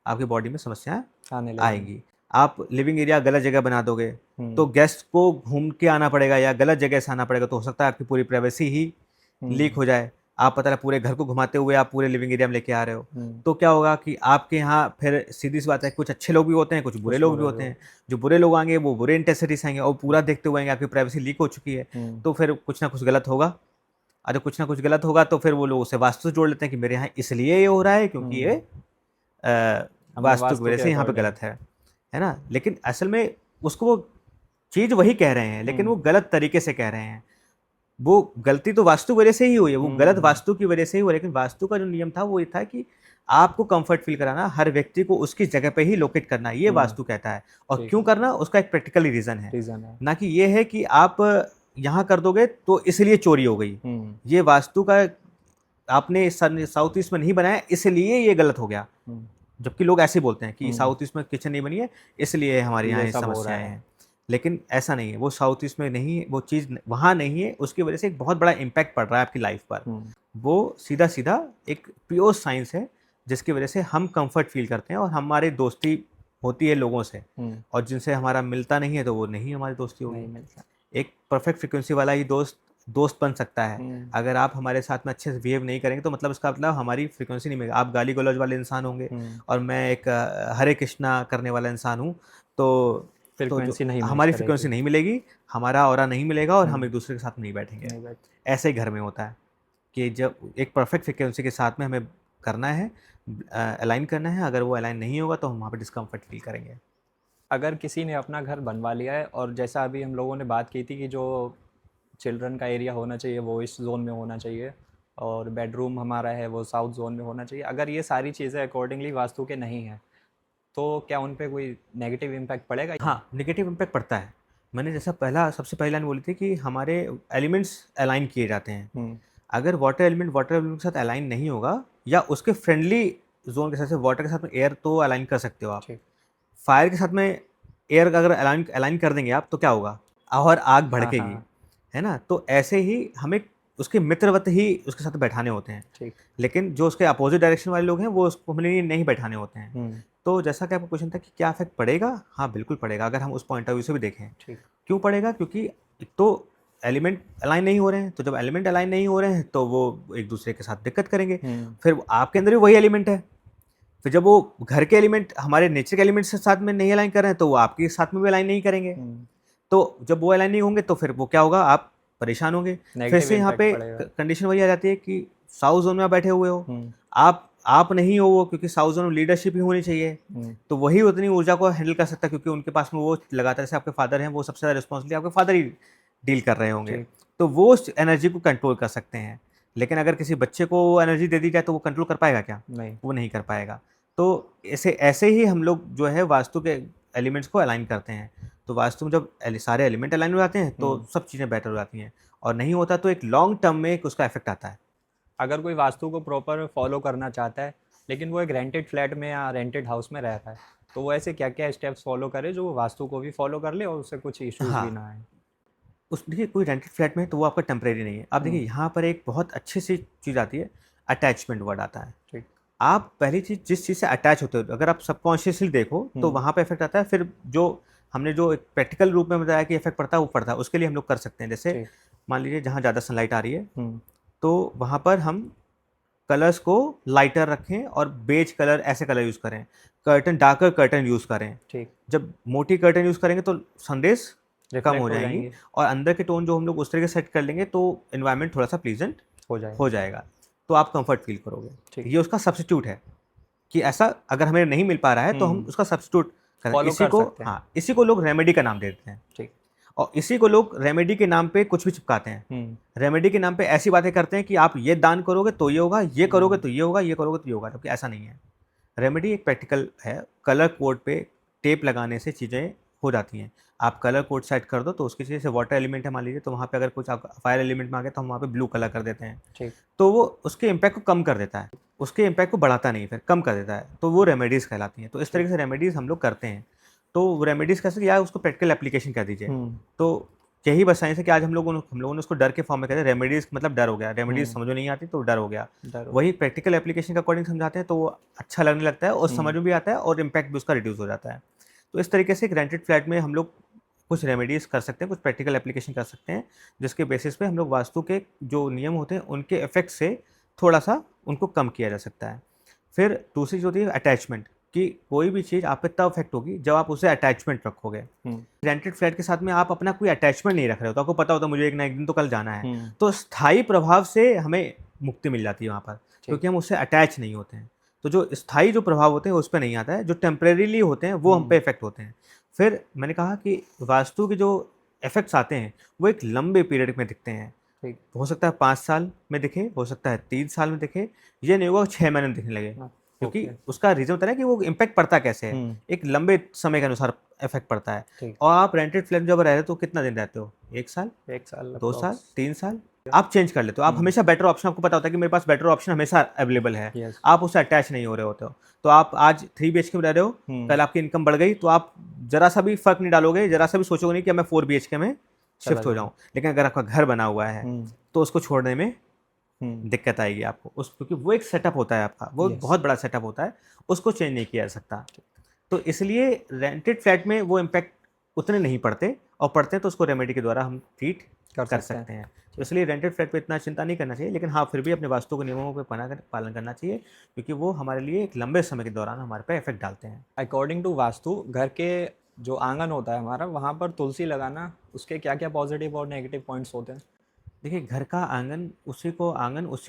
आपकी बॉडी में समस्याएं आएंगी। आप लिविंग एरिया गलत जगह बना दोगे, तो गेस्ट को घूम के आना पड़ेगा या गलत जगह से आना पड़ेगा, तो हो सकता है आपकी पूरी प्राइवेसी ही लीक हो जाए। आप पता है पूरे घर को घुमाते हुए आप पूरे लिविंग एरिया में लेके आ रहे हो, तो क्या होगा कि आपके यहाँ फिर सीधी सी बात है, कुछ अच्छे लोग भी होते हैं, कुछ बुरे लोग भी होते हैं। जो बुरे लोग आएंगे वो बुरे इंटेंसिटी से आएंगे और पूरा देखते हुए आएंगे, आपकी प्राइवेसी लीक हो चुकी है, तो फिर कुछ ना कुछ गलत होगा। अरे कुछ ना कुछ गलत होगा तो फिर वो लोग उसे वास्तु से जोड़ लेते हैं कि मेरे यहाँ इसलिए ये हो रहा है क्योंकि ये वास्तु की वजह से यहाँ पे गलत है ना। लेकिन असल में उसको वो चीज़ वही कह रहे हैं, लेकिन वो गलत तरीके से कह रहे हैं। वो गलती तो वास्तु वजह से ही हुई है, वो गलत वास्तु की वजह से ही हुआ। लेकिन वास्तु का जो नियम था वो ये था कि आपको कंफर्ट फील कराना, हर व्यक्ति को उसकी जगह पे ही लोकेट करना, ये वास्तु कहता है। और क्यों करना, उसका एक प्रैक्टिकली रीजन है, ना कि ये है कि आप यहाँ कर दोगे तो इसलिए चोरी हो गई। ये वास्तु का आपने साउथ ईस्ट में नहीं बनाया इसलिए ये गलत हो गया। जबकि लोग ऐसे बोलते हैं कि साउथ ईस्ट में किचन नहीं बनी है इसलिए हमारे यहाँ ये समस्याएं हैं, लेकिन ऐसा नहीं है। वो साउथ ईस्ट में नहीं, वो चीज़ वहाँ नहीं है, उसकी वजह से एक बहुत बड़ा इम्पैक्ट पड़ रहा है आपकी लाइफ पर। वो सीधा सीधा एक प्योर साइंस है जिसकी वजह से हम कंफर्ट फील करते हैं और हमारी दोस्ती होती है लोगों से, और जिनसे हमारा मिलता नहीं है तो वो नहीं हमारी दोस्ती होगी। एक परफेक्ट फ्रिक्वेंसी वाला ही दोस्त बन सकता है। अगर आप हमारे साथ में अच्छे से बिहेव नहीं करेंगे तो मतलब इसका मतलब हमारी फ्रिक्वेंसी नहीं मिलेगी। आप गाली गलौज वाले इंसान होंगे और मैं एक हरे कृष्णा करने वाला इंसान हूँ, तो हमारी फ्रिक्वेंसी नहीं मिलेगी, हमारा ऑरा नहीं मिलेगा और हम एक दूसरे के साथ नहीं बैठेंगे। ऐसे ही घर में होता है कि जब एक परफेक्ट फ्रिक्वेंसी के साथ में हमें करना है, अलाइन करना है, अगर वो अलाइन नहीं होगा तो हम वहाँ पे डिस्कम्फर्ट फील करेंगे। अगर किसी ने अपना घर बनवा लिया है और जैसा अभी हम लोगों ने बात की थी कि जो चिल्ड्रन का एरिया होना चाहिए वो इस जोन में होना चाहिए और बेडरूम हमारा है वो साउथ जोन में होना चाहिए, अगर ये सारी चीज़ें अकॉर्डिंगली वास्तु के नहीं हैं तो क्या उन पे कोई नेगेटिव इम्पैक्ट पड़ेगा? हाँ, नेगेटिव इम्पैक्ट पड़ता है। मैंने जैसा पहला सबसे पहली लाइन बोली थी कि हमारे एलिमेंट्स अलाइन किए जाते हैं। अगर वाटर एलिमेंट के साथ अलाइन नहीं होगा या उसके फ्रेंडली ज़ोन के साथ, से वाटर के साथ में एयर तो अलाइन कर सकते हो आप। ठीक। फायर के साथ में एयर अगर अलाइन अलाइन कर देंगे आप तो क्या होगा? और आग हाँ भड़केगी, हाँ। है ना? तो ऐसे ही हमें उसके मित्रवत ही उसके साथ बैठाने होते हैं। ठीक। लेकिन जो उसके अपोजिट डायरेक्शन वाले लोग हैं वो उसको हमें नहीं बैठाने होते हैं। तो जैसा कि आपका क्वेश्चन था कि क्या इफेक्ट पड़ेगा? हाँ, बिल्कुल पड़ेगा अगर हम उस पॉइंट ऑफ व्यू से भी देखें। ठीक। क्यों पड़ेगा? क्योंकि एक तो एलिमेंट अलाइन नहीं हो रहे हैं, तो जब एलिमेंट अलाइन नहीं हो रहे हैं तो वो एक दूसरे के साथ दिक्कत करेंगे। फिर आपके अंदर भी वही एलिमेंट है, फिर जब वो घर के एलिमेंट हमारे नेचर के एलिमेंट से साथ में नहीं अलाइन कर रहे हैं तो वो आपके साथ में भी अलाइन नहीं करेंगे। तो जब वो अलाइन नहीं होंगे तो फिर वो क्या होगा? आप परेशान होंगे। फिर नेगेटिव से यहाँ इम्पैक्ट पे पड़ेगा। कंडीशन वही आ जाती है कि साउथ जोन में आप बैठे हुए हो, आप नहीं हो वो, क्योंकि साउथ जोन में लीडरशिप ही होनी चाहिए। तो वही उतनी ऊर्जा को हैंडल कर सकता है क्योंकि उनके पास में वो लगातार, जैसे आपके फादर हैं, वो सबसे ज़्यादा रिस्पॉन्सिबिलिटी आपके फादर ही डील कर रहे होंगे। ठीक। तो वो उस एनर्जी को कंट्रोल कर सकते हैं। लेकिन अगर किसी बच्चे को वो एनर्जी दे दी जाए तो वो कंट्रोल कर पाएगा क्या? नहीं। वो नहीं कर पाएगा। तो ऐसे ऐसे ही हम लोग जो है वास्तु के एलिमेंट्स को अलाइन करते हैं। तो वास्तु में जब सारे एलिमेंट अलाइन हो जाते हैं तो सब चीज़ें बेटर हो जाती हैं, और नहीं होता तो एक लॉन्ग टर्म में एक उसका इफेक्ट आता है। अगर कोई वास्तु को प्रॉपर फॉलो करना चाहता है लेकिन वो एक रेंटेड फ्लैट में या रेंटेड हाउस में रह रहा है तो वो ऐसे क्या क्या स्टेप्स फॉलो करे जो वो वास्तु को भी फॉलो कर ले और उससे कुछ इश्यूज भी हाँ, ना आए? उस देखिए कोई रेंटेड फ्लैट में तो वो आपका टेम्परेरी नहीं है। आप देखिए यहाँ पर एक बहुत अच्छी सी चीज़ आती है, अटैचमेंट वर्ड आता है। ठीक। आप पहली चीज़ जिस चीज़ से अटैच होते हो, अगर आप सबकॉन्शियसली देखो तो वहाँ पे इफेक्ट आता है। फिर जो हमने जो एक प्रैक्टिकल रूप में बताया कि इफेक्ट पड़ता है वो पड़ता है, उसके लिए हम लोग कर सकते हैं। जैसे ठीक। मान लीजिए जहाँ ज़्यादा सनलाइट आ रही है तो वहाँ पर हम कलर्स को लाइटर रखें और बेज कलर, ऐसे कलर यूज़ करें। कर्टन, डार्कर कर्टन यूज़ करें। ठीक। जब मोटी कर्टन यूज़ करेंगे तो सनरेज कम रिफ्लेक्ट हो हो जाएंगी जाएंगे। और अंदर के टोन जो हम लोग उस तरीके से सेट कर लेंगे तो एनवायरनमेंट थोड़ा सा प्लीजेंट हो जाएगा। हो जाएगा, तो आप कंफर्ट फील करोगे। ठीक। ये उसका सब्स्टिट्यूट है कि ऐसा अगर हमें नहीं मिल पा रहा है तो हम उसका सब्स्टिट्यूट करें। फॉलो इसी कर को, सकते हैं। हाँ, इसी को लोग रेमेडी का नाम दे देते हैं। ठीक। और इसी को लोग रेमेडी के नाम पे कुछ भी चिपकाते हैं। रेमेडी के नाम पे ऐसी बातें करते हैं कि आप ये दान करोगे तो ये होगा, ये करोगे तो ये होगा, ये करोगे तो ये होगा, जबकि ऐसा नहीं है। रेमेडी एक प्रैक्टिकल है। कलर कोड पे टेप लगाने से चीज़ें हो जाती हैं। आप कलर कोड सेट कर दो तो उसकी जैसे वाटर एलिमेंट है मान लीजिए, तो वहाँ पे अगर कुछ आप फायर एलिमेंट में आ गया तो हम वहाँ पे ब्लू कलर कर देते हैं। ठीक। तो वो उसके इम्पैक्ट को कम कर देता है, उसके इम्पैक्ट को बढ़ाता नहीं, फिर कम कर देता है। तो वो रेमेडीज़ कहलाती हैं। तो इस तरीके से रेमेडीज़ हम लोग करते हैं। तो रेमेडीज़ कैसे, या उसको प्रैक्टिकल एप्लीकेशन कह दीजिए। तो यही बस साइंस है कि आज हम लोगों ने उसको डर के फॉर्म में कहते हैं। रेमेडीज़ मतलब डर हो गया, रेमेडीज़ समझ में नहीं आती तो डर हो गया। वही प्रैक्टिकल एप्लीकेशन के अकॉर्डिंग समझाते हैं तो वो अच्छा लगने लगता है और समझ में भी आता है और इम्पैक्ट भी उसका रिड्यूस हो जाता है। तो इस तरीके से एक रेंटेड फ्लैट में हम लोग कुछ रेमेडीज़ कर सकते हैं, कुछ प्रैक्टिकल एप्लीकेशन कर सकते हैं, जिसके बेसिस पे हम लोग वास्तु के जो नियम होते हैं उनके इफेक्ट से थोड़ा-सा उनको कम किया जा सकता है। फिर दूसरी चीज़ होती है अटैचमेंट, कि कोई भी चीज़ आप पे तब इफेक्ट होगी जब आप उसे अटैचमेंट रखोगे। रेंटेड फ्लैट के साथ में आप अपना कोई अटैचमेंट नहीं रख रहे हो, तो आपको पता होता है मुझे एक ना एक दिन तो कल जाना है, तो स्थायी प्रभाव से हमें मुक्ति मिल जाती है वहाँ पर, क्योंकि हम उससे अटैच नहीं होते हैं। तो जो स्थायी जो प्रभाव होते हैं उस पे नहीं आता है, जो टेम्परेरीली होते हैं वो हम पे इफेक्ट होते हैं। फिर मैंने कहा कि वास्तु के जो इफेक्ट्स आते हैं वो एक लंबे पीरियड में दिखते हैं। ठीक। हो सकता है 5 साल में दिखे, हो सकता है 3 साल में दिखे, ये नहीं होगा 6 महीने में दिखने लगे। क्योंकि उसका रीज़न होता है कि वो इम्पैक्ट पड़ता कैसे है, एक लंबे समय के अनुसार इफेक्ट पड़ता है। और आप रेंटेड फ्लैट जब रह रहे हो तो कितना दिन रहते हो? 1 साल, 2 साल, 3 साल, आप चेंज कर लेते हो। आप हमेशा बेटर ऑप्शन, आपको पता होता है कि मेरे पास बेटर ऑप्शन हमेशा अवेलेबल है। आप उससे अटैच नहीं हो रहे होते हो। तो आप आज 3 BHK में रह रहे हो, कल आपकी इनकम बढ़ गई तो आप जरा सा भी फर्क नहीं डालोगे, जरा सा भी सोचोगे नहीं कि मैं 4 BHK में शिफ्ट हो जाऊँ। लेकिन अगर आपका घर बना हुआ है तो उसको छोड़ने में दिक्कत आएगी आपको, उस क्योंकि वो एक सेटअप होता है आपका, वो बहुत बड़ा सेटअप होता है, उसको चेंज नहीं किया जा सकता। तो इसलिए रेंटेड फ्लैट में वो इम्पैक्ट उतने नहीं पड़ते, और पड़ते हैं तो उसको रेमेडी के द्वारा हम ट्रीट कर सकते हैं। तो इसलिए रेंटेड फ्लैट पे इतना चिंता नहीं करना चाहिए, लेकिन हाँ फिर भी अपने वास्तु के नियमों को पालन करना चाहिए, क्योंकि वो हमारे लिए एक लंबे समय के दौरान हमारे पे इफेक्ट डालते हैं। अकॉर्डिंग टू वास्तु घर के जो आंगन होता है हमारा, वहाँ पर तुलसी लगाना, उसके क्या क्या पॉजिटिव और नेगेटिव पॉइंट्स होते हैं? देखिए घर का आंगन, उसी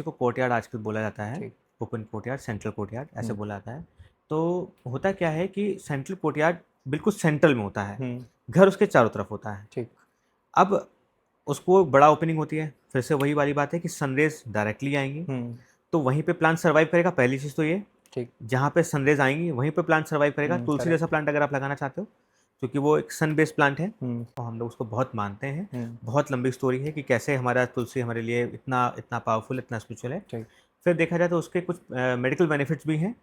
को कोर्टयार्ड आजकल बोला जाता है। ओपन कोर्टयार्ड, सेंट्रल कोर्टयार्ड ऐसे बोला जाता है। तो होता क्या है कि सेंट्रल कोर्टयार्ड बिल्कुल सेंट्रल में होता है, हम्म, घर उसके चारों तरफ होता है। ठीक। अब उसको बड़ा ओपनिंग होती है, फिर से वही वाली बात है कि सनरेज डायरेक्टली आएंगी, हम्म, तो वहीं पे प्लांट सर्वाइव करेगा। पहली चीज़ तो ये, ठीक। जहाँ पे सनरेज आएंगी वहीं पे प्लांट सर्वाइव करेगा। तुलसी करेक्ट। जैसा प्लांट अगर आप लगाना चाहते हो, क्योंकि वो एक सन बेस्ड प्लांट है, हम्म, तो हम लोग उसको बहुत मानते हैं। हम्म, बहुत लंबी स्टोरी है कि कैसे हमारा तुलसी हमारे लिए इतना इतना पावरफुल, इतना स्पिरिचुअल है। ठीक। फिर देखा जाए तो उसके कुछ मेडिकल बेनिफिट्स भी हैं।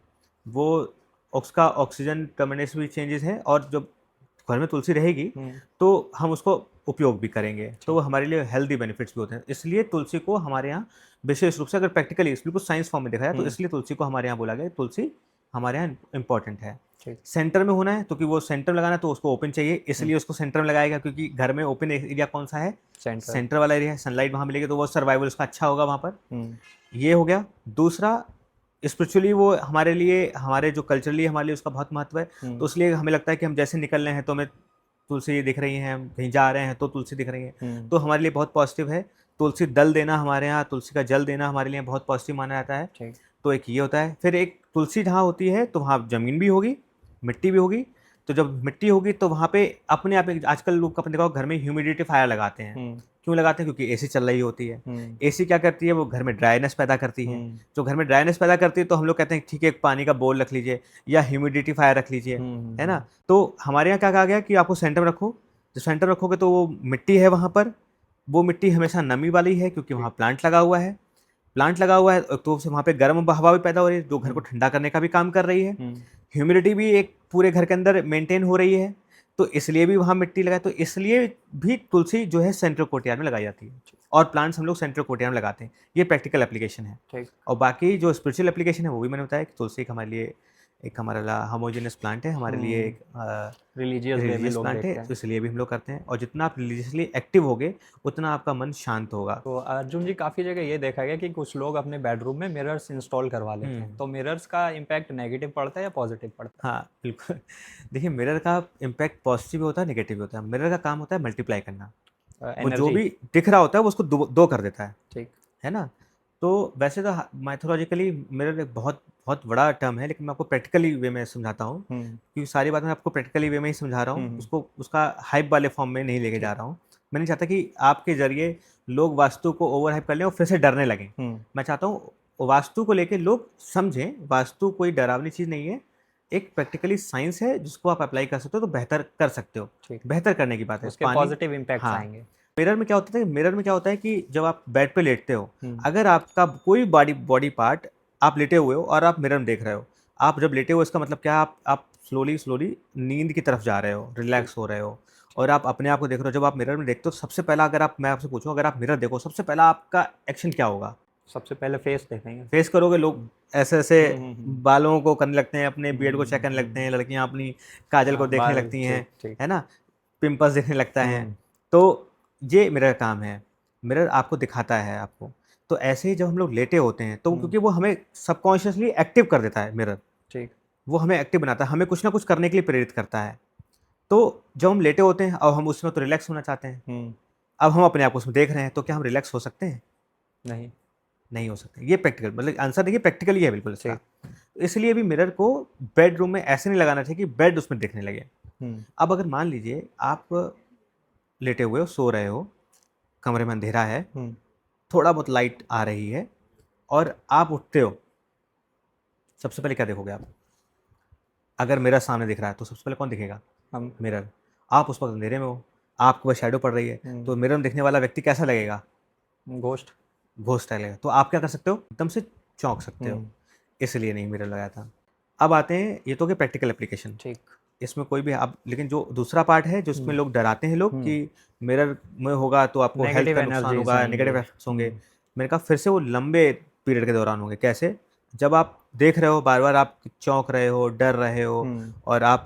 वो उसका ऑक्सीजन टर्मिनेशन भी चेंजेस है, और जब घर में तुलसी रहेगी हम्म, तो हम उसको उपयोग भी करेंगे, तो ठीक। वो हमारे लिए हेल्दी बेनिफिट्स भी होते हैं। इसलिए तुलसी को हमारे यहाँ विशेष रूप से, अगर प्रैक्टिकली बिल्कुल साइंस फॉर्म में देखा जाए, तो हम्म, इसलिए तुलसी को हमारे यहाँ बोला गया, तुलसी हमारे यहाँ इंपॉर्टेंट है। ठीक। सेंटर में होना है, तो कि वो सेंटर में लगाना है तो उसको ओपन चाहिए, हम्म, इसलिए उसको सेंटर में लगाया गया, क्योंकि घर में ओपन एरिया कौन सा है, सेंटर। सेंटर वाला एरिया है। सनलाइट वहाँ मिलेगी तो वो सर्वाइवल उसका अच्छा होगा वहाँ पर। हम्म, ये हो गया। दूसरा, स्पिरिचुअली वो हमारे लिए, हमारे जो कल्चरली हमारे लिए उसका बहुत महत्व है। हम्म, तो इसलिए हमें लगता है कि हम जैसे निकल रहे हैं तो हमें तुलसी दिख रही है, हम कहीं जा रहे हैं तो तुलसी दिख रही है, हम्म, तो हमारे लिए बहुत पॉजिटिव है। तुलसी दल देना, हमारे यहाँ तुलसी का जल देना हमारे लिए बहुत पॉजिटिव माना जाता है। ठीक। तो एक ये होता है। फिर एक तुलसी जहाँ होती है तो वहाँ ज़मीन भी होगी, मिट्टी भी होगी। तो जब मिट्टी होगी तो वहाँ पे अपने आप आजकल लोग अपने देखो घर में ह्यूमिडिफायर लगाते हैं। हम्म, क्यों लगाते हैं? क्योंकि एसी चल रही होती है। हम्म, एसी क्या करती है? वो घर में ड्राइनेस पैदा करती है। हम्म, जो घर में ड्राइनेस पैदा करती है तो हम लोग कहते हैं ठीक है, एक पानी का बोल रख लीजिए या ह्यूमिडिफायर रख लीजिए, है ना? तो हमारे यहाँ क्या कहा गया कि आपको सेंटर में रखो। जब सेंटर रखोगे तो वो मिट्टी है वहाँ पर, वो मिट्टी हमेशा नमी वाली है, क्योंकि वहाँ ठीक। प्लांट लगा हुआ है। प्लांट लगा हुआ है तो वहाँ पे गर्म हवा भी पैदा हो रही है, जो घर को हम्म, ठंडा करने का भी काम कर रही है। हम्म, ह्यूमिडिटी भी एक पूरे घर के अंदर मेंटेन हो रही है, तो इसलिए भी वहाँ मिट्टी लगाए। तो इसलिए भी तुलसी जो है सेंट्रल कोर्टयार्ड में लगाई जाती है, और प्लांट्स हम लोग सेंट्रल कोर्टयार्ड में लगाते हैं। ये प्रैक्टिकल एप्लीकेशन है। ठीक। और बाकी जो स्पिरिचुअल एप्लीकेशन है वो भी मैंने बताया कि तुलसी एक हमारे लिए, एक हमारा होमोजेनियस प्लांट है, हमारे लिए एक रिलीजियस वे में रिलीजियस लोग प्लांट है, देखते तो हैं। इसलिए भी हम लोग करते हैं। और जितना आप रिलीजियसली एक्टिव होगे उतना आपका मन शांत होगा। तो अर्जुन जी, काफ़ी जगह ये देखा गया कि कुछ लोग अपने बेडरूम में मिरर्स इंस्टॉल करवा लेते हैं, तो मिरर्स का इम्पैक्ट नेगेटिव पड़ता है या पॉजिटिव पड़ता हाँ, बिल्कुल। देखिए, मिरर का इम्पैक्ट पॉजिटिव भी होता है, नेगेटिव भी होता है। मिरर का काम होता है मल्टीप्लाई करना। है? वो जो एनर्जी। भी दिख रहा होता है वो उसको दो कर देता ठीक। है ना? तो वैसे तो माइथोलॉजिकली मिरर एक बहुत बहुत बड़ा टर्म है, लेकिन मैं आपको प्रैक्टिकली वे में समझाता हूँ, हम्म, क्योंकि सारी बात मैं आपको प्रैक्टिकली वे में ही समझा रहा हूँ, उसको उसका हाइप वाले फॉर्म में नहीं लेके जा ठीक। रहा हूँ। मैं नहीं चाहता कि आपके ज़रिए लोग वास्तु को ओवर हाइप कर लें और फिर से डरने लगें। हम्म, मैं चाहता हूँ वास्तु को लेके लोग समझें, वास्तु कोई डरावनी चीज़ नहीं है। एक प्रैक्टिकली साइंस है जिसको आप अप्लाई कर सकते हो, तो बेहतर कर सकते हो। ठीक। बेहतर करने की बात है। उसके पानी, पॉजिटिव इम्पैक्ट्स हाँ। आएंगे। मिरर में क्या होता है, मिरर में क्या होता है कि जब आप बेड पे लेटते हो, हम्म, अगर आपका कोई बॉडी बॉडी पार्ट, आप लेटे हुए हो और आप मिरर में देख रहे हो, आप जब लेटे हो इसका मतलब क्या है, आप स्लोली स्लोली नींद की तरफ जा रहे हो, ठीक। रिलैक्स हो रहे हो, और आप अपने आप को देख रहे हो। जब आप मिरर में देखते हो, सबसे पहला, अगर आप, मैं आपसे पूछूं, अगर आप मिरर देखो, सबसे पहला आपका एक्शन क्या होगा? सबसे पहले फेस देखेंगे। फेस करोगे। लोग ऐसे ऐसे हम्म, बालों को करने लगते हैं, अपने बियर्ड को चेक करने लगते हम्म, हैं, लड़कियां अपनी काजल को देखने बाल। लगती हैं, ठीक, ठीक। है ना? पिंपल्स देखने लगता है। हम्म, तो ये मिरर काम है। मिरर आपको दिखाता है आपको। तो ऐसे ही जब हम लोग लेटे होते हैं तो हम्म, क्योंकि वो हमें सबकॉन्शियसली एक्टिव कर देता है मिरर, ठीक। वो हमें एक्टिव बनाता है, हमें कुछ ना कुछ करने के लिए प्रेरित करता है। तो जब हम लेटे होते हैं और हम उसमें तो रिलैक्स होना चाहते हैं, हम्म, अब हम अपने आप को उसमें देख रहे हैं, तो क्या हम रिलैक्स हो सकते हैं? नहीं। नहीं हो सकते। ये प्रैक्टिकल, मतलब आंसर देखिए प्रैक्टिकली है बिल्कुल इसका। ठीक। तो इसलिए भी मिरर को बेडरूम में ऐसे नहीं लगाना चाहिए कि बेड उसमें दिखने लगे। हम्म, अब अगर मान लीजिए आप लेटे हुए हो, सो रहे हो, कमरे में अंधेरा है, हम्म, थोड़ा बहुत लाइट आ रही है, और आप उठते हो, सबसे पहले क्या देखोगे आप? अगर मिरर सामने दिख रहा है तो सबसे पहले कौन दिखेगा? हम। मिरर। आप उस वक्त अंधेरे में हो, आपको बस शैडो पड़ रही है, तो मिरर में दिखने वाला व्यक्ति कैसा लगेगा? घोस्ट। घोस्ट लगेगा। तो आप क्या कर सकते हो? एकदम से चौंक सकते हो। हम्म, इसलिए नहीं मिरर लगाया था। अब आते हैं, ये तो हो गया प्रैक्टिकल एप्लीकेशन। ठीक। इसमें कोई भी आप, लेकिन जो दूसरा पार्ट है जिसमें लोग डराते हैं लोग कि मिरर में होगा तो आपको हेल्थ नेगेटिव का नुकसान एनर्जीज होगा, आएंगे। नेगेटिव इफेक्ट्स होंगे। मैंने कहा फिर से वो लंबे पीरियड के दौरान होंगे। कैसे? जब आप देख रहे हो, बार बार आप चौंक रहे हो, डर रहे हो, और आप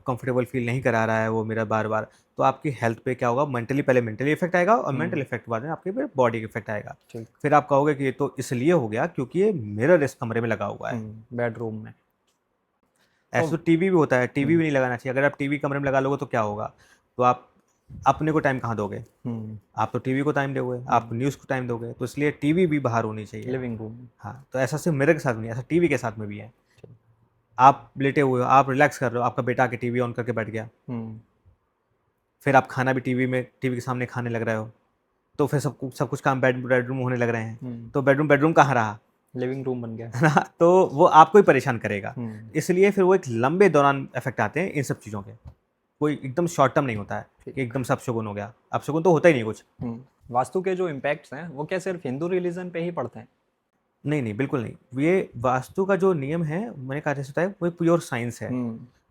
कंफर्टेबल फील नहीं करा रहा है वो मिरर बार बार, तो आपकी हेल्थ पे क्या होगा? मेंटली, पहले मेंटली इफेक्ट आएगा, और मेंटल इफेक्ट बाद में आपके बॉडी का इफेक्ट आएगा। ठीक। फिर आप कहोगे कि ये तो इसलिए हो गया क्योंकि ये मिरर इस कमरे में लगा हुआ है। बेडरूम में। तो ऐसे तो टीवी भी होता है, टीवी भी हम्म, नहीं लगाना चाहिए। अगर आप टीवी कमरे में लगा लोगे तो क्या होगा? तो आप अपने को टाइम कहाँ दोगे? हम्म, आप तो टीवी को टाइम दोगे, आप न्यूज़ को टाइम दोगे, तो इसलिए टीवी भी बाहर होनी चाहिए। Living room. हाँ, तो ऐसा सिर्फ मिरर के साथ नहीं, ऐसा टीवी के साथ में भी है। आप लेटे हुए हो, आप रिलैक्स कर रहे हो, आपका बेटा आके टीवी ऑन करके बैठ गया, फिर आप खाना भी टीवी के सामने खाने लग रहे हो, तो फिर सब कुछ काम बेडरूम होने लग रहे हैं, तो बेडरूम कहाँ रहा? लिविंग रूम बन गया। है ना? तो वो आपको ही परेशान करेगा। इसलिए फिर वो एक लंबे दौरान इफेक्ट आते हैं इन सब चीज़ों के। कोई एकदम शॉर्ट टर्म नहीं होता है कि एकदम से अपशगुन हो गया। अपशगुन तो होता ही नहीं कुछ। वास्तु के जो इम्पैक्ट्स हैं वो क्या सिर्फ हिंदू रिलीजन पे ही पड़ते हैं? नहीं, बिल्कुल नहीं। ये वास्तु का जो नियम है, मैंने कहा जैसे बताया, वो प्योर साइंस है।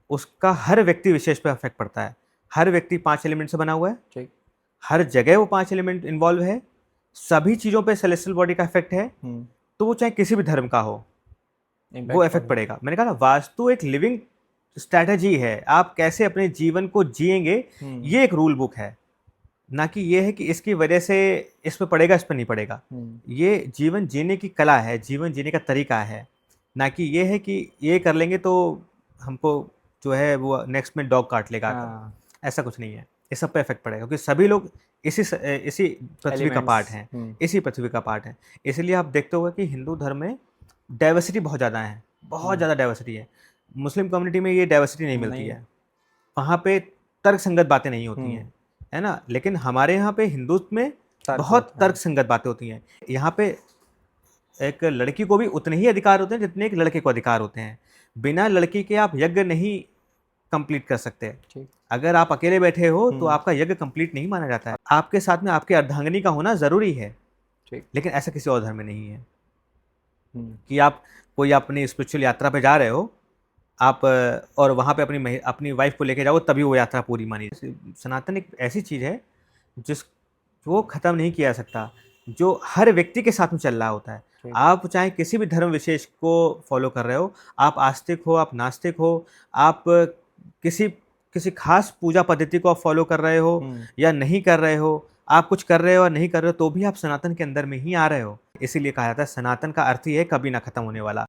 उसका हर व्यक्ति विशेष पे इफेक्ट पड़ता है। हर व्यक्ति 5 एलिमेंट से बना हुआ है। ठीक। हर जगह वो 5 एलिमेंट इन्वॉल्व है। सभी चीज़ों पे सेलेस्टियल बॉडी का इफेक्ट है। तो वो चाहे किसी भी धर्म का हो, वो इफेक्ट पड़ेगा। मैंने कहा ना, वास्तु एक लिविंग स्ट्रैटेजी है। आप कैसे अपने जीवन को जिएंगे, ये एक रूल बुक है। ना कि ये है कि इसकी वजह से इस पे पड़ेगा, इस पे नहीं पड़ेगा। ये जीवन जीने की कला है, जीवन जीने का तरीका है। ना कि ये है कि ये कर लेंगे तो हमको जो है वो नेक्स्ट में डॉग काट लेगा। ऐसा कुछ नहीं है। इस सब पे इफेक्ट पड़ेगा क्योंकि सभी लोग इसी पृथ्वी का पार्ट हैं, इसी पृथ्वी का पार्ट है। इसलिए आप देखते होगा कि हिंदू धर्म में डाइवर्सिटी बहुत ज़्यादा है, बहुत ज़्यादा डाइवर्सिटी है। मुस्लिम कम्युनिटी में ये डाइवर्सिटी नहीं मिलती है। वहाँ पे तर्क संगत बातें नहीं होती हैं, है ना? लेकिन हमारे यहाँ पे हिंदुत्व में बहुत तर्क संगत बातें होती हैं। यहाँ पे एक लड़की को भी उतने ही अधिकार होते हैं जितने एक लड़के को अधिकार होते हैं। बिना लड़की के आप यज्ञ नहीं कंप्लीट कर सकते। अगर आप अकेले बैठे हो तो आपका यज्ञ कंप्लीट नहीं माना जाता है। आपके साथ में आपके अर्धांगिनी का होना जरूरी है, लेकिन ऐसा किसी और धर्म में नहीं है कि आप कोई अपनी स्पिरिचुअल यात्रा पे जा रहे हो आप और वहाँ पे अपनी वाइफ को लेके जाओ तभी वो यात्रा पूरी मानी। सनातन एक ऐसी चीज़ है जिसको ख़त्म नहीं किया जा सकता, जो हर व्यक्ति के साथ में चल रहा होता है। आप चाहे किसी भी धर्म विशेष को फॉलो कर रहे हो, आप आस्तिक हो, आप नास्तिक हो, आप किसी खास पूजा पद्धति को आप फॉलो कर रहे हो या नहीं कर रहे हो, आप कुछ कर रहे हो या नहीं कर रहे हो, तो भी आप सनातन के अंदर में ही आ रहे हो। इसीलिए कहा जाता है सनातन का अर्थ ही है कभी ना खत्म होने वाला।